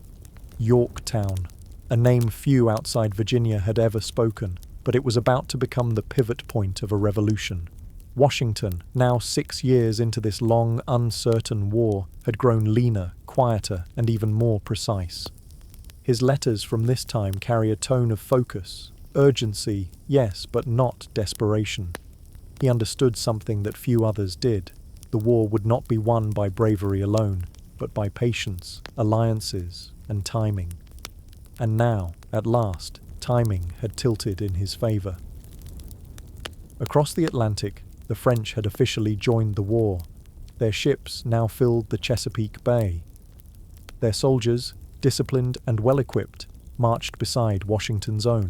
Yorktown, a name few outside Virginia had ever spoken, but it was about to become the pivot point of a revolution. Washington, now 6 years into this long, uncertain war, had grown leaner, quieter, and even more precise. His letters from this time carry a tone of focus, urgency, yes, but not desperation. He understood something that few others did. The war would not be won by bravery alone, but by patience, alliances, and timing. And now, at last, timing had tilted in his favor. Across the Atlantic, the French had officially joined the war. Their ships now filled the Chesapeake Bay. Their soldiers, disciplined and well-equipped, marched beside Washington's own.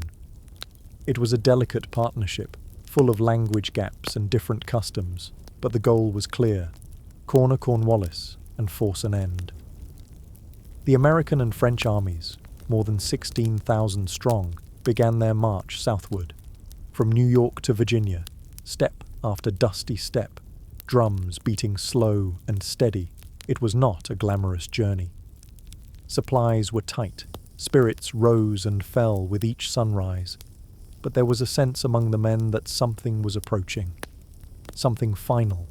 It was a delicate partnership, full of language gaps and different customs, but the goal was clear: corner Cornwallis and force an end. The American and French armies, more than 16,000 strong, began their march southward. From New York to Virginia, step after dusty step, drums beating slow and steady, it was not a glamorous journey. Supplies were tight, spirits rose and fell with each sunrise, but there was a sense among the men that something was approaching. Something final.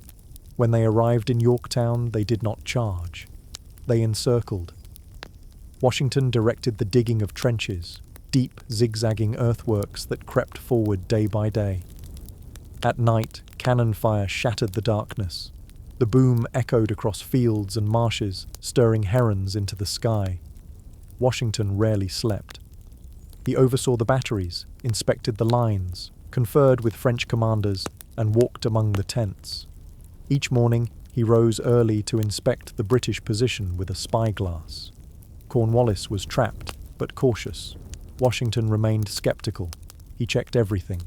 When they arrived in Yorktown, they did not charge. They encircled. Washington directed the digging of trenches, deep, zigzagging earthworks that crept forward day by day. At night, cannon fire shattered the darkness. The boom echoed across fields and marshes, stirring herons into the sky. Washington rarely slept. He oversaw the batteries, inspected the lines, conferred with French commanders, and walked among the tents. Each morning, he rose early to inspect the British position with a spyglass. Cornwallis was trapped, but cautious. Washington remained skeptical. He checked everything,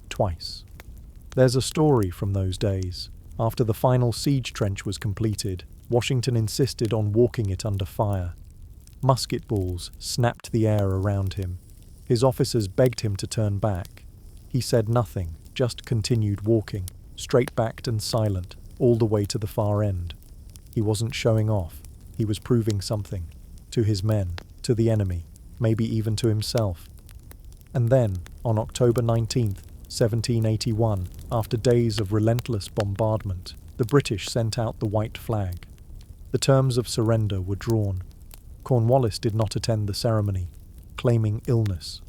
twice. There's a story from those days. After the final siege trench was completed, Washington insisted on walking it under fire. Musket balls snapped the air around him. His officers begged him to turn back. He said nothing, just continued walking, straight-backed and silent, all the way to the far end. He wasn't showing off. He was proving something. To his men, to the enemy, maybe even to himself. And then, on October 19th, 1781, after days of relentless bombardment, the British sent out the white flag. The terms of surrender were drawn. Cornwallis did not attend the ceremony, claiming illness.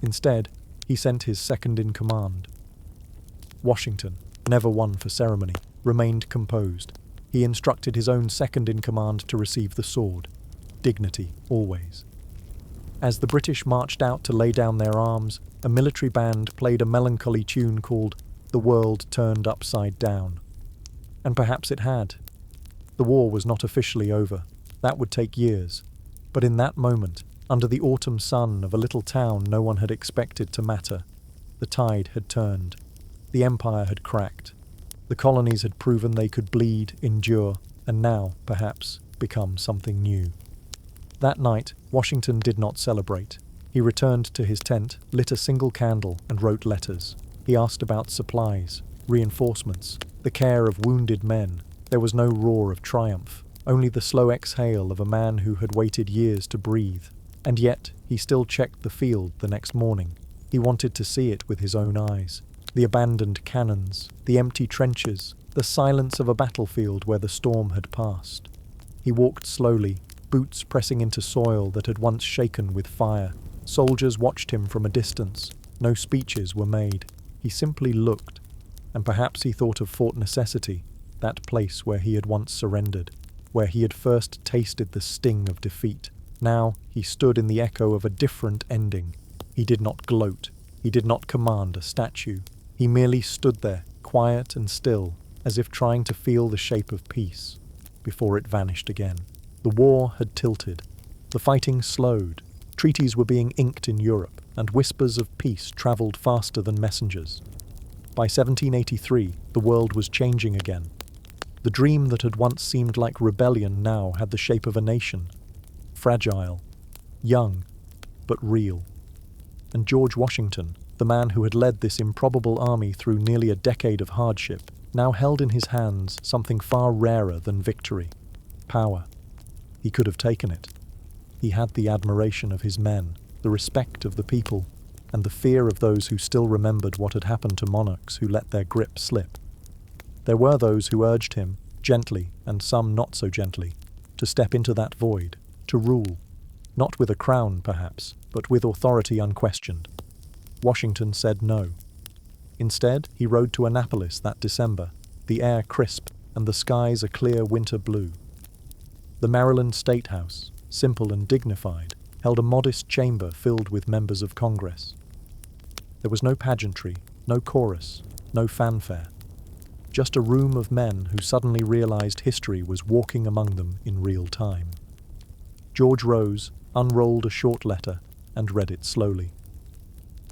Instead, he sent his second-in-command. Washington, never one for ceremony, remained composed. He instructed his own second-in-command to receive the sword. Dignity, always. As the British marched out to lay down their arms, a military band played a melancholy tune called "The World Turned Upside Down." And perhaps it had. The war was not officially over. That would take years. But in that moment, under the autumn sun of a little town no one had expected to matter, the tide had turned. The empire had cracked. The colonies had proven they could bleed, endure, and now, perhaps, become something new. That night, Washington did not celebrate. He returned to his tent, lit a single candle, and wrote letters. He asked about supplies, reinforcements, the care of wounded men. There was no roar of triumph, only the slow exhale of a man who had waited years to breathe. And yet, he still checked the field the next morning. He wanted to see it with his own eyes. The abandoned cannons, the empty trenches, the silence of a battlefield where the storm had passed. He walked slowly, boots pressing into soil that had once shaken with fire. Soldiers watched him from a distance. No speeches were made. He simply looked. And perhaps he thought of Fort Necessity, that place where he had once surrendered, where he had first tasted the sting of defeat. Now he stood in the echo of a different ending. He did not gloat. He did not command a statue. He merely stood there, quiet and still, as if trying to feel the shape of peace, before it vanished again. The war had tilted. The fighting slowed. Treaties were being inked in Europe, and whispers of peace travelled faster than messengers. By 1783, the world was changing again. The dream that had once seemed like rebellion now had the shape of a nation. Fragile, young, but real. And George Washington, the man who had led this improbable army through nearly a decade of hardship, now held in his hands something far rarer than victory: power. He could have taken it. He had the admiration of his men, the respect of the people, and the fear of those who still remembered what had happened to monarchs who let their grip slip. There were those who urged him, gently and some not so gently, to step into that void, to rule, not with a crown perhaps, but with authority unquestioned. Washington said no. Instead, he rode to Annapolis that December, the air crisp and the skies a clear winter blue. The Maryland State House, simple and dignified, held a modest chamber filled with members of Congress. There was no pageantry, no chorus, no fanfare. Just a room of men who suddenly realized history was walking among them in real time. George rose, unrolled a short letter, and read it slowly.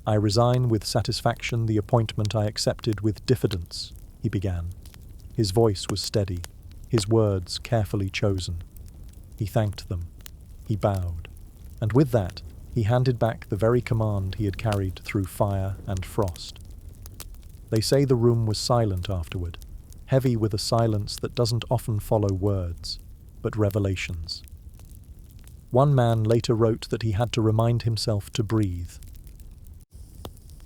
"I resign with satisfaction the appointment I accepted with diffidence," he began. His voice was steady, his words carefully chosen. He thanked them. He bowed. And with that, he handed back the very command he had carried through fire and frost. They say the room was silent afterward, heavy with a silence that doesn't often follow words, but revelations. One man later wrote that he had to remind himself to breathe.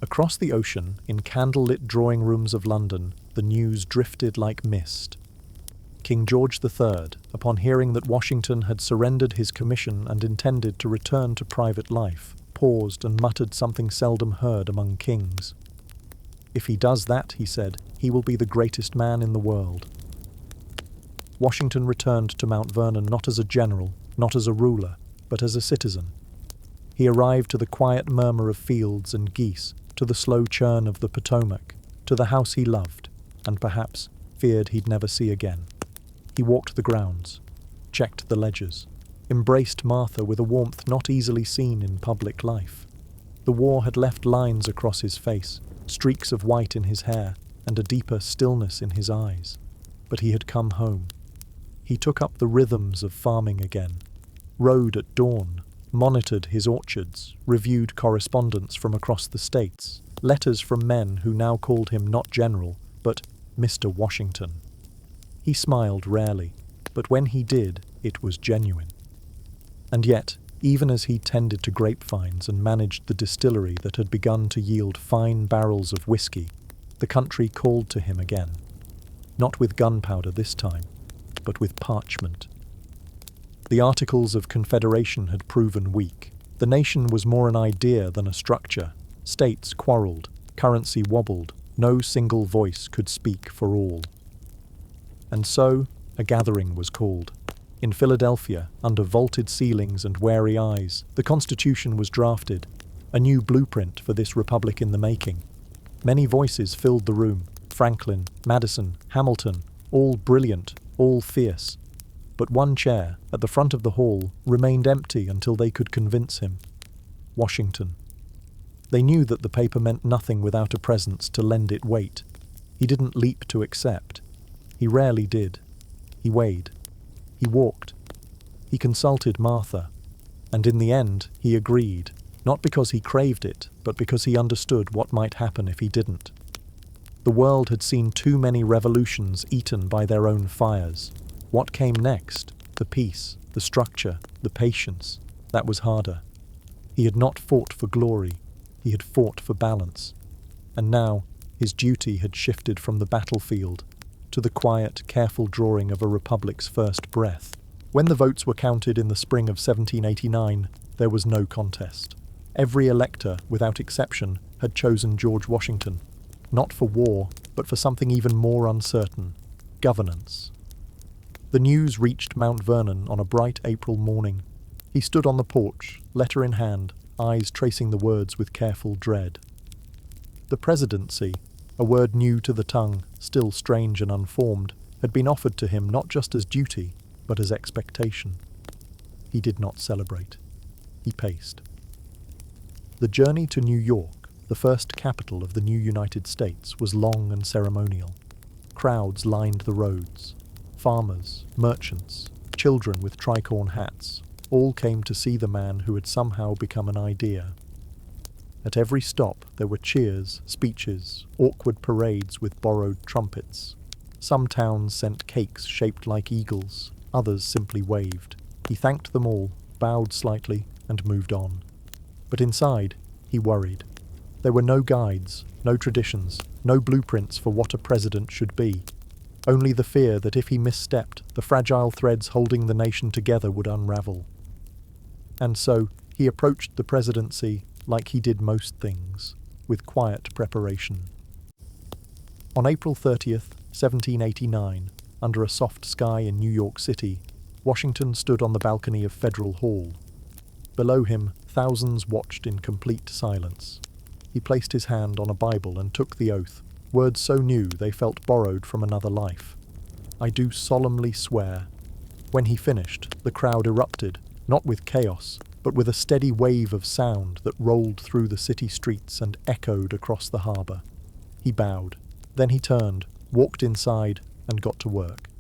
Across the ocean, in candle-lit drawing rooms of London, the news drifted like mist. King George III, upon hearing that Washington had surrendered his commission and intended to return to private life, paused and muttered something seldom heard among kings. "If he does that," he said, "he will be the greatest man in the world." Washington returned to Mount Vernon not as a general, not as a ruler, but as a citizen. He arrived to the quiet murmur of fields and geese, to the slow churn of the Potomac, to the house he loved, and perhaps feared he'd never see again. He walked the grounds, checked the ledgers, embraced Martha with a warmth not easily seen in public life. The war had left lines across his face, streaks of white in his hair, and a deeper stillness in his eyes. But he had come home. He took up the rhythms of farming again, rode at dawn, monitored his orchards, reviewed correspondence from across the states, letters from men who now called him not General, but Mr. Washington. He smiled rarely, but when he did, it was genuine. And yet, even as he tended to grapevines and managed the distillery that had begun to yield fine barrels of whiskey, the country called to him again. Not with gunpowder this time, but with parchment. The Articles of Confederation had proven weak. The nation was more an idea than a structure. States quarrelled, currency wobbled, no single voice could speak for all. And so, a gathering was called. In Philadelphia, under vaulted ceilings and wary eyes, the Constitution was drafted, a new blueprint for this republic in the making. Many voices filled the room, Franklin, Madison, Hamilton, all brilliant, all fierce. But one chair, at the front of the hall, remained empty until they could convince him. Washington. They knew that the paper meant nothing without a presence to lend it weight. He didn't leap to accept. He rarely did. He weighed. He walked. He consulted Martha. And in the end, he agreed, not because he craved it, but because he understood what might happen if he didn't. The world had seen too many revolutions eaten by their own fires. What came next? The peace, the structure, the patience. That was harder. He had not fought for glory. He had fought for balance. And now, his duty had shifted from the battlefield to the quiet, careful drawing of a republic's first breath. When the votes were counted in the spring of 1789, there was no contest. Every elector, without exception, had chosen George Washington, not for war, but for something even more uncertain: governance. The news reached Mount Vernon on a bright April morning. He stood on the porch, letter in hand, eyes tracing the words with careful dread. The presidency, a word new to the tongue, still strange and unformed, had been offered to him not just as duty, but as expectation. He did not celebrate. He paced. The journey to New York, the first capital of the new United States, was long and ceremonial. Crowds lined the roads. Farmers, merchants, children with tricorn hats, all came to see the man who had somehow become an idea. At every stop there were cheers, speeches, awkward parades with borrowed trumpets. Some towns sent cakes shaped like eagles, others simply waved. He thanked them all, bowed slightly, and moved on. But inside, he worried. There were no guides, no traditions, no blueprints for what a president should be. Only the fear that if he misstepped, the fragile threads holding the nation together would unravel. And so, he approached the presidency like he did most things, with quiet preparation. On April 30th, 1789, under a soft sky in New York City, Washington stood on the balcony of Federal Hall. Below him, thousands watched in complete silence. He placed his hand on a Bible and took the oath, words so new they felt borrowed from another life. "I do solemnly swear." When he finished, the crowd erupted, not with chaos, but with a steady wave of sound that rolled through the city streets and echoed across the harbour. He bowed. Then he turned, walked inside, and got to work.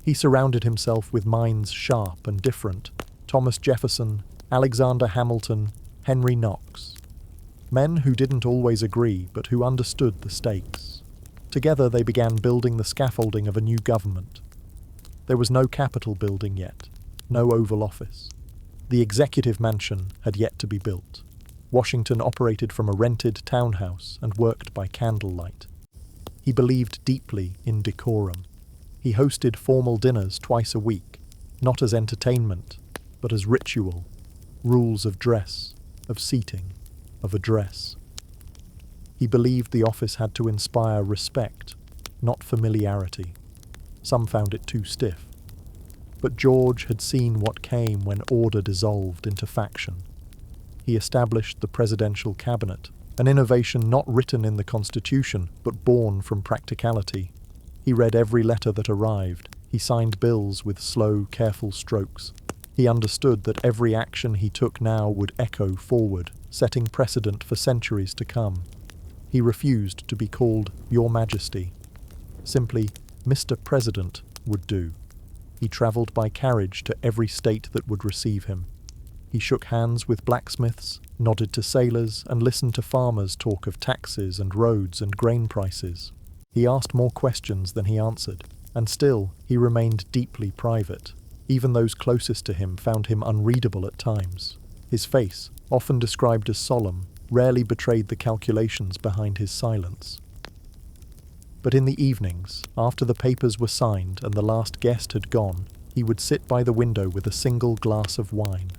He surrounded himself with minds sharp and different: Thomas Jefferson, Alexander Hamilton, Henry Knox. Men who didn't always agree, but who understood the stakes. Together they began building the scaffolding of a new government. There was no Capitol building yet, no Oval Office. The executive mansion had yet to be built. Washington operated from a rented townhouse and worked by candlelight. He believed deeply in decorum. He hosted formal dinners twice a week, not as entertainment, but as ritual, rules of dress, of seating, of address. He believed the office had to inspire respect, not familiarity. Some found it too stiff. But George had seen what came when order dissolved into faction. He established the presidential cabinet, an innovation not written in the Constitution, but born from practicality. He read every letter that arrived. He signed bills with slow, careful strokes. He understood that every action he took now would echo forward, setting precedent for centuries to come. He refused to be called Your Majesty. Simply, Mr. President would do. He travelled by carriage to every state that would receive him. He shook hands with blacksmiths, nodded to sailors, and listened to farmers talk of taxes and roads and grain prices. He asked more questions than he answered, and still he remained deeply private. Even those closest to him found him unreadable at times. His face, often described as solemn, rarely betrayed the calculations behind his silence. But in the evenings, after the papers were signed and the last guest had gone, he would sit by the window with a single glass of wine.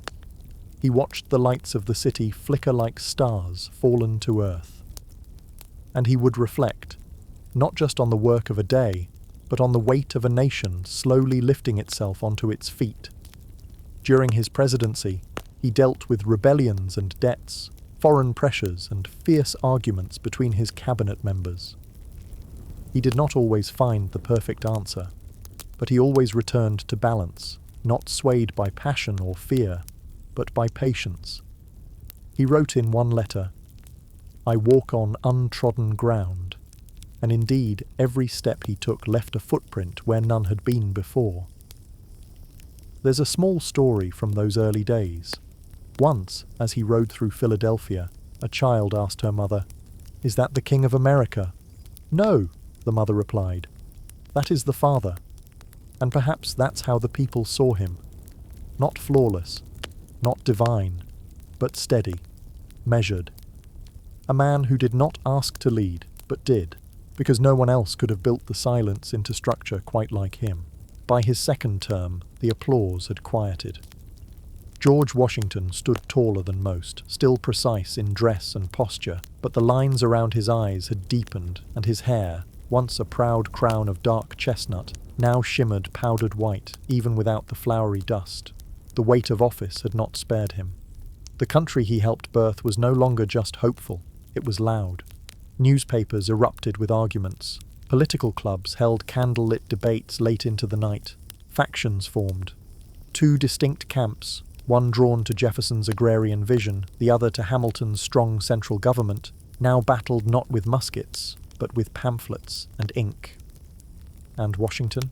He watched the lights of the city flicker like stars fallen to earth. And he would reflect, not just on the work of a day, but on the weight of a nation slowly lifting itself onto its feet. During his presidency, he dealt with rebellions and debts, foreign pressures and fierce arguments between his cabinet members. He did not always find the perfect answer, but he always returned to balance, not swayed by passion or fear, but by patience. He wrote in one letter, "I walk on untrodden ground," and indeed every step he took left a footprint where none had been before. There's a small story from those early days. Once, as he rode through Philadelphia, a child asked her mother, "Is that the King of America?" "No," the mother replied, "that is the Father." And perhaps that's how the people saw him. Not flawless, not divine, but steady, measured. A man who did not ask to lead, but did, because no one else could have built the silence into structure quite like him. By his second term, the applause had quieted. George Washington stood taller than most, still precise in dress and posture, but the lines around his eyes had deepened, and his hair, once a proud crown of dark chestnut, now shimmered powdered white, even without the flowery dust. The weight of office had not spared him. The country he helped birth was no longer just hopeful, it was loud. Newspapers erupted with arguments. Political clubs held candlelit debates late into the night. Factions formed. Two distinct camps, one drawn to Jefferson's agrarian vision, the other to Hamilton's strong central government, now battled not with muskets, but with pamphlets and ink. And Washington?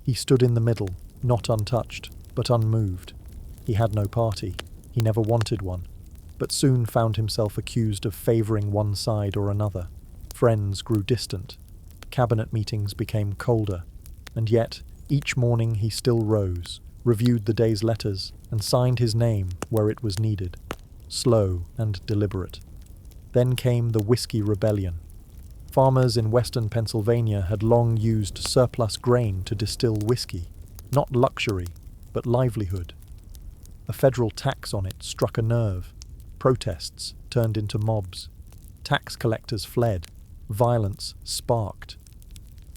He stood in the middle, not untouched, but unmoved. He had no party. He never wanted one, but soon found himself accused of favouring one side or another. Friends grew distant. Cabinet meetings became colder. And yet, each morning he still rose, reviewed the day's letters, and signed his name where it was needed. Slow and deliberate. Then came the Whiskey Rebellion. Farmers in western Pennsylvania had long used surplus grain to distill whiskey, not luxury, but livelihood. A federal tax on it struck a nerve. Protests turned into mobs. Tax collectors fled. Violence sparked.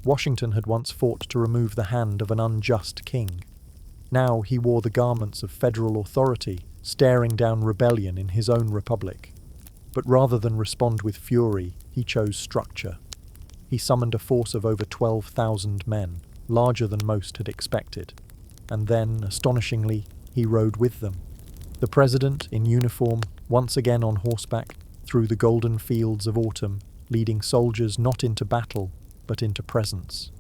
Washington had once fought to remove the hand of an unjust king. Now he wore the garments of federal authority, staring down rebellion in his own republic. But rather than respond with fury, he chose structure. He summoned a force of over 12,000 men, larger than most had expected. And then, astonishingly, he rode with them. The president, in uniform, once again on horseback, through the golden fields of autumn, leading soldiers not into battle, but into presence.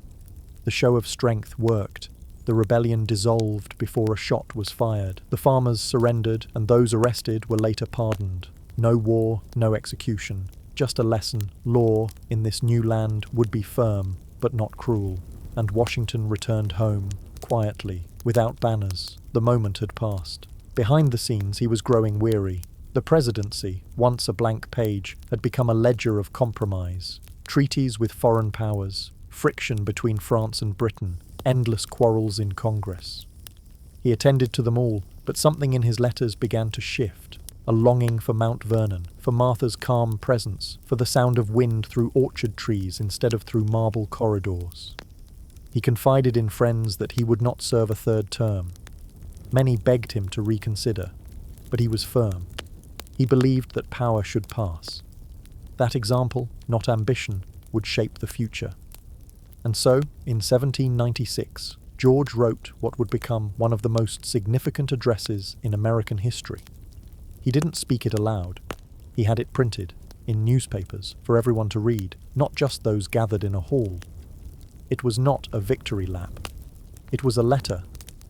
The show of strength worked. The rebellion dissolved before a shot was fired. The farmers surrendered, and those arrested were later pardoned. No war, no execution. Just a lesson. Law, in this new land, would be firm, but not cruel. And Washington returned home, quietly, without banners. The moment had passed. Behind the scenes, he was growing weary. The presidency, once a blank page, had become a ledger of compromise. Treaties with foreign powers, friction between France and Britain, endless quarrels in Congress. He attended to them all, but something in his letters began to shift. A longing for Mount Vernon, for Martha's calm presence, for the sound of wind through orchard trees instead of through marble corridors. He confided in friends that he would not serve a third term. Many begged him to reconsider, but he was firm. He believed that power should pass. That example, not ambition, would shape the future. And so, in 1796, George wrote what would become one of the most significant addresses in American history. He didn't speak it aloud. He had it printed, in newspapers, for everyone to read, not just those gathered in a hall. It was not a victory lap. It was a letter,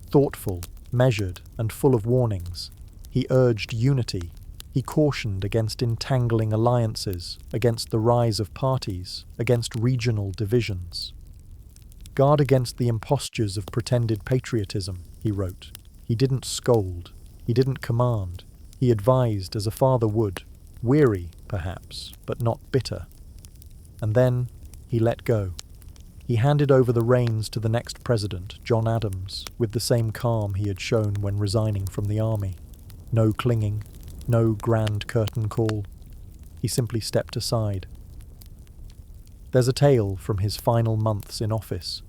thoughtful, measured, and full of warnings. He urged unity. He cautioned against entangling alliances, against the rise of parties, against regional divisions. Guard against the impostures of pretended patriotism, he wrote. He didn't scold. He didn't command. He advised as a father would, weary, perhaps, but not bitter. And then he let go. He handed over the reins to the next president, John Adams, with the same calm he had shown when resigning from the army. No clinging, no grand curtain call. He simply stepped aside. There's a tale from his final months in office.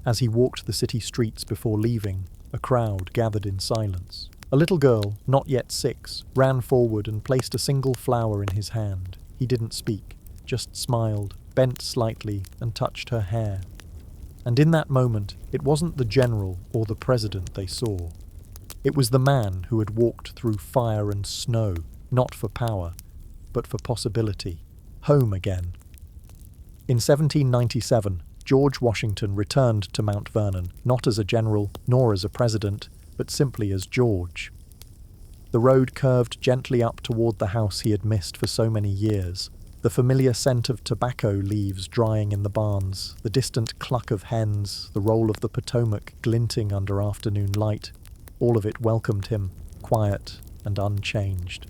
As he walked the city streets before leaving, a crowd gathered in silence. A little girl, not yet 6, ran forward and placed a single flower in his hand. He didn't speak, just smiled, bent slightly, and touched her hair. And in that moment, it wasn't the general or the president they saw. It was the man who had walked through fire and snow, not for power, but for possibility. Home again. In 1797, George Washington returned to Mount Vernon, not as a general, nor as a president, but simply as George. The road curved gently up toward the house he had missed for so many years. The familiar scent of tobacco leaves drying in the barns, the distant cluck of hens, the roll of the Potomac glinting under afternoon light, all of it welcomed him, quiet and unchanged.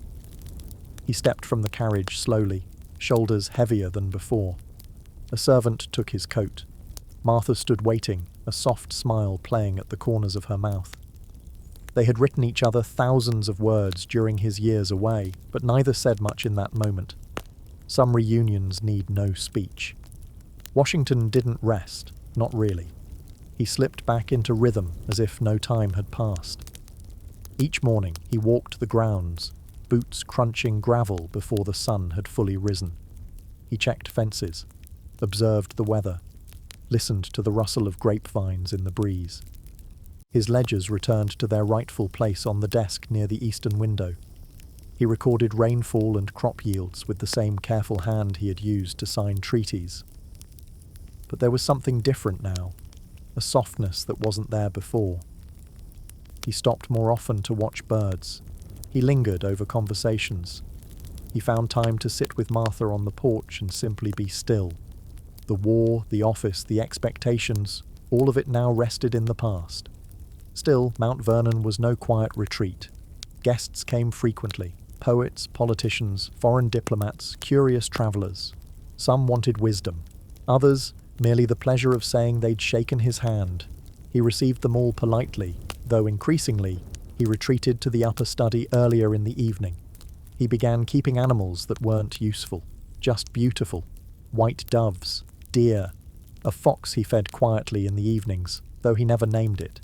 He stepped from the carriage slowly, shoulders heavier than before. A servant took his coat. Martha stood waiting, a soft smile playing at the corners of her mouth. They had written each other thousands of words during his years away, but neither said much in that moment. Some reunions need no speech. Washington didn't rest, not really. He slipped back into rhythm as if no time had passed. Each morning he walked the grounds, boots crunching gravel before the sun had fully risen. He checked fences, observed the weather, listened to the rustle of grapevines in the breeze. His ledgers returned to their rightful place on the desk near the eastern window. He recorded rainfall and crop yields with the same careful hand he had used to sign treaties. But there was something different now, a softness that wasn't there before. He stopped more often to watch birds. He lingered over conversations. He found time to sit with Martha on the porch and simply be still. The war, the office, the expectations, all of it now rested in the past. Still, Mount Vernon was no quiet retreat. Guests came frequently. Poets, politicians, foreign diplomats, curious travellers. Some wanted wisdom. Others, merely the pleasure of saying they'd shaken his hand. He received them all politely, though increasingly, he retreated to the upper study earlier in the evening. He began keeping animals that weren't useful, just beautiful. White doves, deer. A fox he fed quietly in the evenings, though he never named it.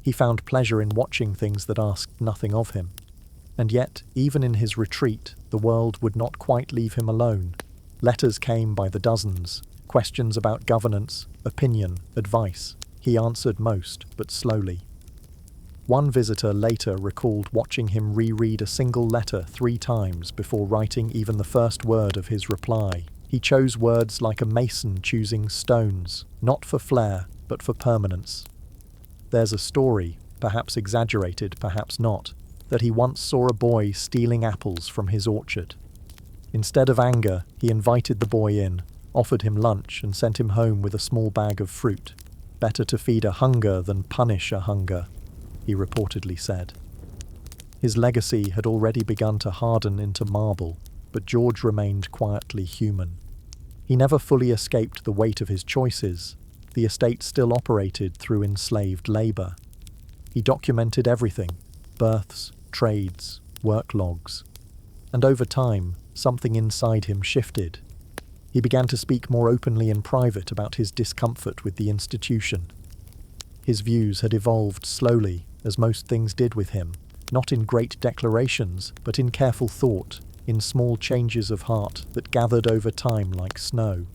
He found pleasure in watching things that asked nothing of him. And yet, even in his retreat, the world would not quite leave him alone. Letters came by the dozens, questions about governance, opinion, advice. He answered most, but slowly. One visitor later recalled watching him reread a single letter 3 times before writing even the first word of his reply. He chose words like a mason choosing stones, not for flair, but for permanence. There's a story, perhaps exaggerated, perhaps not, that he once saw a boy stealing apples from his orchard. Instead of anger, he invited the boy in, offered him lunch, and sent him home with a small bag of fruit. Better to feed a hunger than punish a hunger, he reportedly said. His legacy had already begun to harden into marble, but George remained quietly human. He never fully escaped the weight of his choices. The estate still operated through enslaved labour. He documented everything: births, trades, work logs. And over time, something inside him shifted. He began to speak more openly in private about his discomfort with the institution, His views had evolved slowly, as most things did with him, not in great declarations, but in careful thought, in small changes of heart that gathered over time like snow.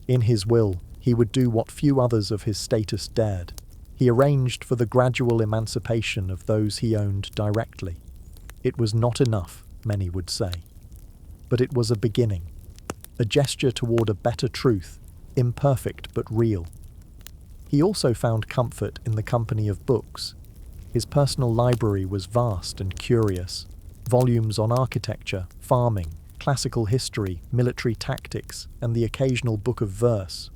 In his will, he would do what few others of his status dared. He arranged for the gradual emancipation of those he owned directly. It was not enough, many would say. But it was a beginning, a gesture toward a better truth, imperfect but real. He also found comfort in the company of books. His personal library was vast and curious. Volumes on architecture, farming, classical history, military tactics, and the occasional book of verse.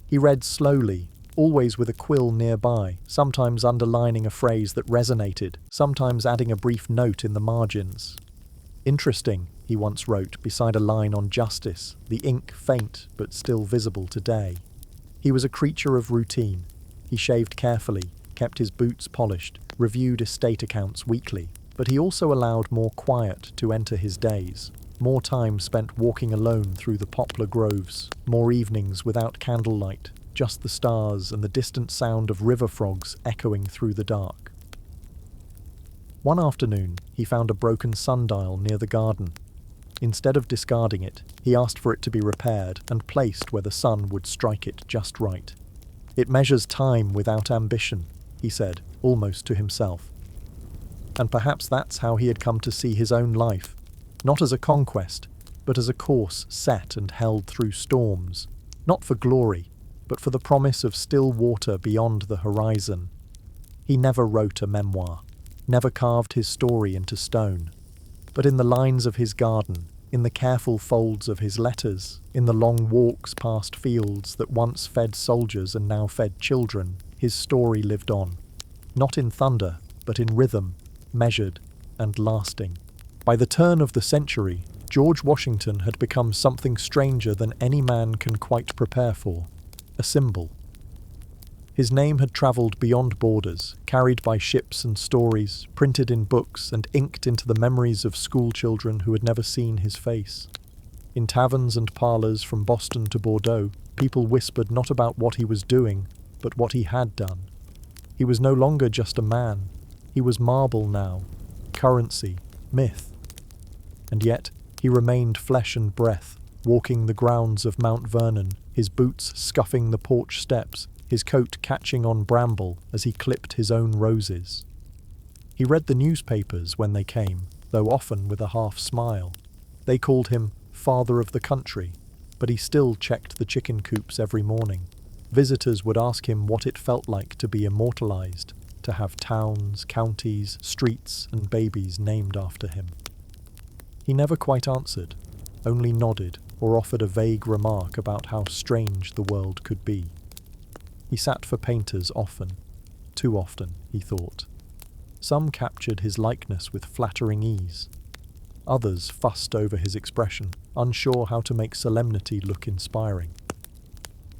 He read slowly, always with a quill nearby, sometimes underlining a phrase that resonated, sometimes adding a brief note in the margins. "Interesting," he once wrote beside a line on justice, the ink faint but still visible today. He was a creature of routine. He shaved carefully, kept his boots polished, reviewed estate accounts weekly, but he also allowed more quiet to enter his days, more time spent walking alone through the poplar groves, more evenings without candlelight, just the stars and the distant sound of river frogs echoing through the dark. One afternoon, he found a broken sundial near the garden. Instead of discarding it, he asked for it to be repaired and placed where the sun would strike it just right. "It measures time without ambition," he said, almost to himself. And perhaps that's how he had come to see his own life, not as a conquest, but as a course set and held through storms, not for glory, but for the promise of still water beyond the horizon. He never wrote a memoir, never carved his story into stone, but in the lines of his garden, in the careful folds of his letters, in the long walks past fields that once fed soldiers and now fed children, his story lived on, not in thunder, but in rhythm, measured and lasting. By the turn of the century, George Washington had become something stranger than any man can quite prepare for, a symbol. His name had travelled beyond borders, carried by ships and stories, printed in books and inked into the memories of schoolchildren who had never seen his face. In taverns and parlours from Boston to Bordeaux, people whispered not about what he was doing, but what he had done. He was no longer just a man. He was marble now, currency, myth. And yet, he remained flesh and breath, walking the grounds of Mount Vernon, his boots scuffing the porch steps, his coat catching on bramble as he clipped his own roses. He read the newspapers when they came, though often with a half smile. They called him Father of the Country, but he still checked the chicken coops every morning. Visitors would ask him what it felt like to be immortalized, to have towns, counties, streets, and babies named after him. He never quite answered, only nodded or offered a vague remark about how strange the world could be. He sat for painters often, too often, he thought. Some captured his likeness with flattering ease. Others fussed over his expression, unsure how to make solemnity look inspiring.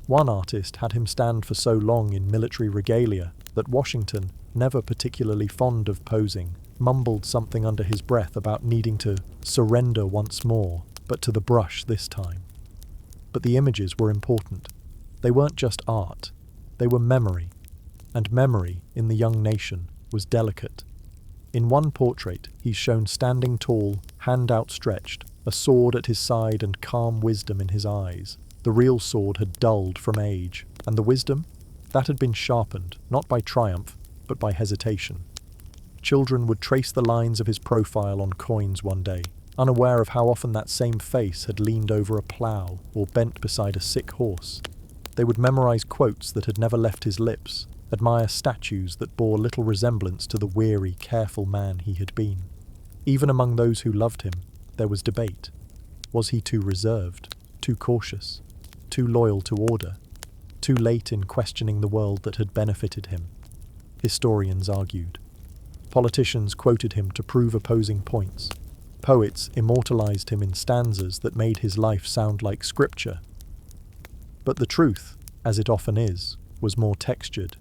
One artist had him stand for so long in military regalia that Washington, never particularly fond of posing, mumbled something under his breath about needing to surrender once more, but to the brush this time. But the images were important. They weren't just art. They were memory, and memory, in the young nation, was delicate. In one portrait, he's shown standing tall, hand outstretched, a sword at his side and calm wisdom in his eyes. The real sword had dulled from age, and the wisdom? That had been sharpened, not by triumph, but by hesitation. Children would trace the lines of his profile on coins one day, unaware of how often that same face had leaned over a plough or bent beside a sick horse. They would memorize quotes that had never left his lips, admire statues that bore little resemblance to the weary, careful man he had been. Even among those who loved him, there was debate. Was he too reserved, too cautious, too loyal to order, too late in questioning the world that had benefited him? Historians argued. Politicians quoted him to prove opposing points. Poets immortalized him in stanzas that made his life sound like scripture. But the truth, as it often is, was more textured.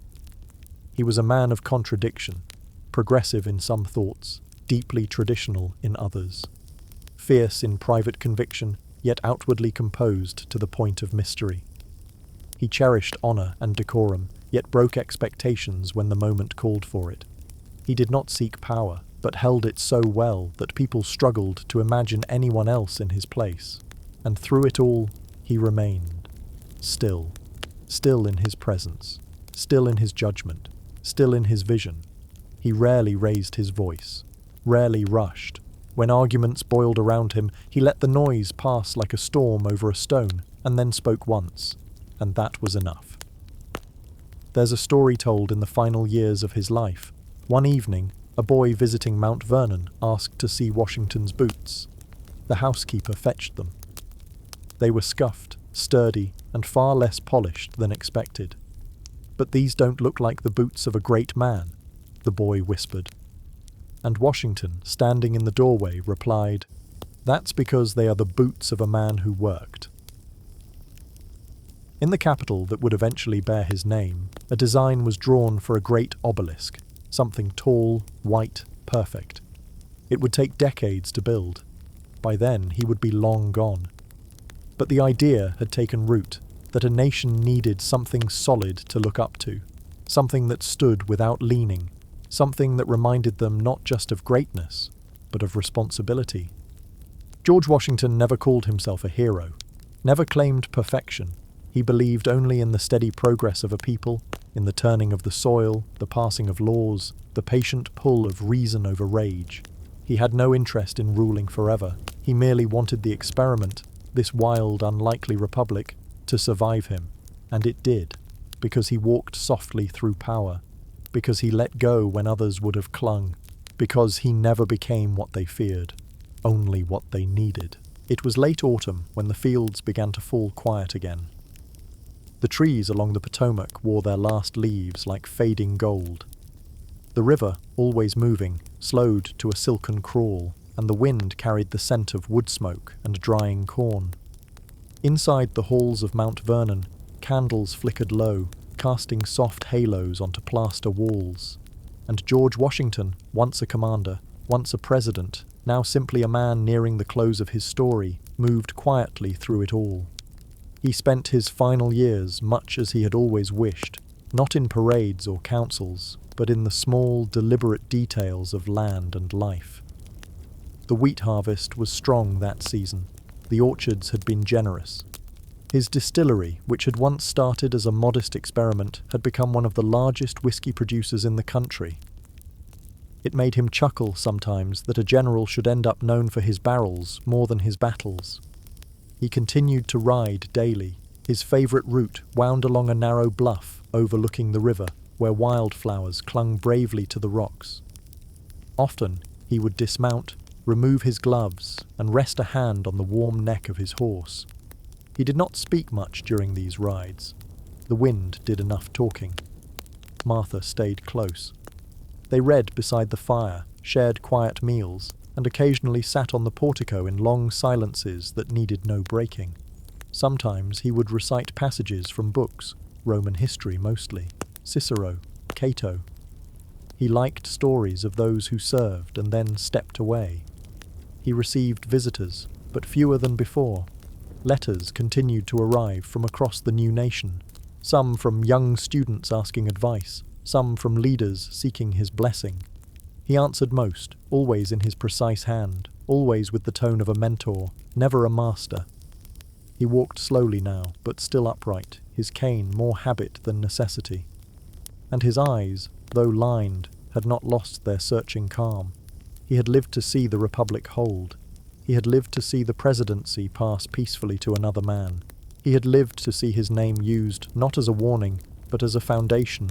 He was a man of contradiction, progressive in some thoughts, deeply traditional in others. Fierce in private conviction, yet outwardly composed to the point of mystery. He cherished honor and decorum, yet broke expectations when the moment called for it. He did not seek power, but held it so well that people struggled to imagine anyone else in his place. And through it all, he remained. Still. Still in his presence. Still in his judgment. Still in his vision. He rarely raised his voice. Rarely rushed. When arguments boiled around him, he let the noise pass like a storm over a stone, and then spoke once. And that was enough. There's a story told in the final years of his life. One evening, a boy visiting Mount Vernon asked to see Washington's boots. The housekeeper fetched them. They were scuffed, sturdy, and far less polished than expected. "But these don't look like the boots of a great man," the boy whispered. And Washington, standing in the doorway, replied, "That's because they are the boots of a man who worked." In the capital that would eventually bear his name, a design was drawn for a great obelisk, something tall, white, perfect. It would take decades to build. By then, he would be long gone. But the idea had taken root that a nation needed something solid to look up to, something that stood without leaning, something that reminded them not just of greatness, but of responsibility. George Washington never called himself a hero, never claimed perfection. He believed only in the steady progress of a people, in the turning of the soil, the passing of laws, the patient pull of reason over rage. He had no interest in ruling forever. He merely wanted the experiment, this wild, unlikely republic, to survive him. And it did, because he walked softly through power, because he let go when others would have clung, because he never became what they feared, only what they needed. It was late autumn when the fields began to fall quiet again. The trees along the Potomac wore their last leaves like fading gold. The river, always moving, slowed to a silken crawl, and the wind carried the scent of wood smoke and drying corn. Inside the halls of Mount Vernon, candles flickered low, casting soft halos onto plaster walls. And George Washington, once a commander, once a president, now simply a man nearing the close of his story, moved quietly through it all. He spent his final years much as he had always wished, not in parades or councils, but in the small, deliberate details of land and life. The wheat harvest was strong that season. The orchards had been generous. His distillery, which had once started as a modest experiment, had become one of the largest whiskey producers in the country. It made him chuckle sometimes that a general should end up known for his barrels more than his battles. He continued to ride daily. His favourite route wound along a narrow bluff overlooking the river, where wildflowers clung bravely to the rocks. Often he would dismount, remove his gloves, and rest a hand on the warm neck of his horse. He did not speak much during these rides. The wind did enough talking. Martha stayed close. They read beside the fire, shared quiet meals, and occasionally sat on the portico in long silences that needed no breaking. Sometimes he would recite passages from books, Roman history mostly, Cicero, Cato. He liked stories of those who served and then stepped away. He received visitors, but fewer than before. Letters continued to arrive from across the new nation, some from young students asking advice, some from leaders seeking his blessing. He answered most, always in his precise hand, always with the tone of a mentor, never a master. He walked slowly now, but still upright, his cane more habit than necessity. And his eyes, though lined, had not lost their searching calm. He had lived to see the Republic hold. He had lived to see the presidency pass peacefully to another man. He had lived to see his name used not as a warning, but as a foundation.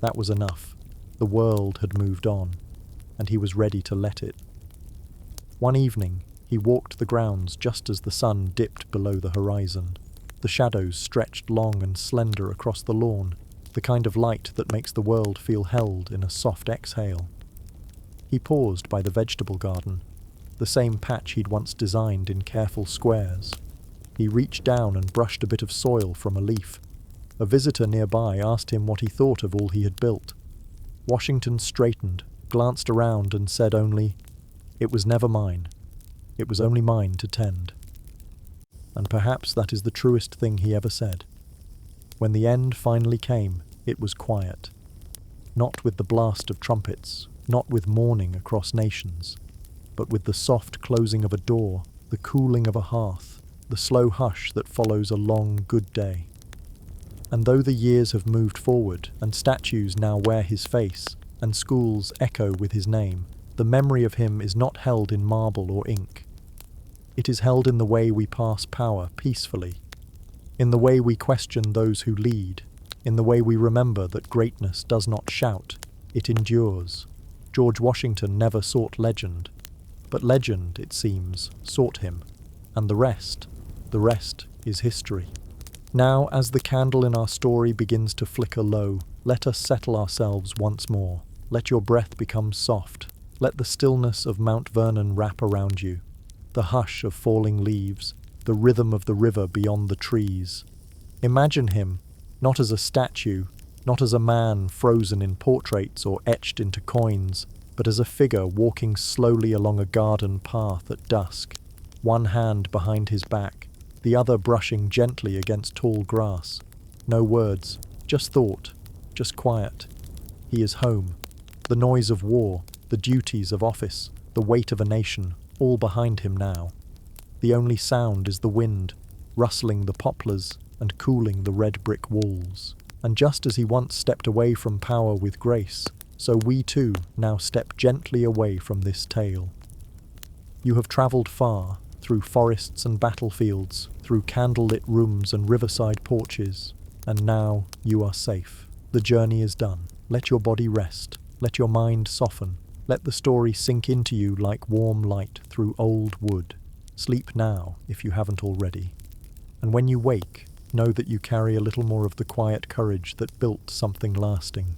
That was enough. The world had moved on, and he was ready to let it. One evening, he walked the grounds just as the sun dipped below the horizon. The shadows stretched long and slender across the lawn, the kind of light that makes the world feel held in a soft exhale. He paused by the vegetable garden, the same patch he'd once designed in careful squares. He reached down and brushed a bit of soil from a leaf. A visitor nearby asked him what he thought of all he had built. Washington straightened, glanced around and said only, "It was never mine. It was only mine to tend." And perhaps that is the truest thing he ever said. When the end finally came, It was quiet. Not with the blast of trumpets, not with mourning across nations, but with the soft closing of a door, the cooling of a hearth, the slow hush that follows a long, good day. And though the years have moved forward, and statues now wear his face, and schools echo with his name, the memory of him is not held in marble or ink. It is held in the way we pass power peacefully, in the way we question those who lead, in the way we remember that greatness does not shout, it endures. George Washington never sought legend, but legend, it seems, sought him, and the rest is history. Now, as the candle in our story begins to flicker low, let us settle ourselves once more. Let your breath become soft. Let the stillness of Mount Vernon wrap around you, the hush of falling leaves, the rhythm of the river beyond the trees. Imagine him, not as a statue, not as a man frozen in portraits or etched into coins, but as a figure walking slowly along a garden path at dusk, one hand behind his back, the other brushing gently against tall grass. No words, just thought, just quiet. He is home. The noise of war, the duties of office, the weight of a nation, all behind him now. The only sound is the wind, rustling the poplars and cooling the red brick walls. And just as he once stepped away from power with grace, so we too now step gently away from this tale. You have travelled far, through forests and battlefields, through candlelit rooms and riverside porches, and now you are safe. The journey is done. Let your body rest. Let your mind soften. Let the story sink into you like warm light through old wood. Sleep now, if you haven't already. And when you wake, know that you carry a little more of the quiet courage that built something lasting.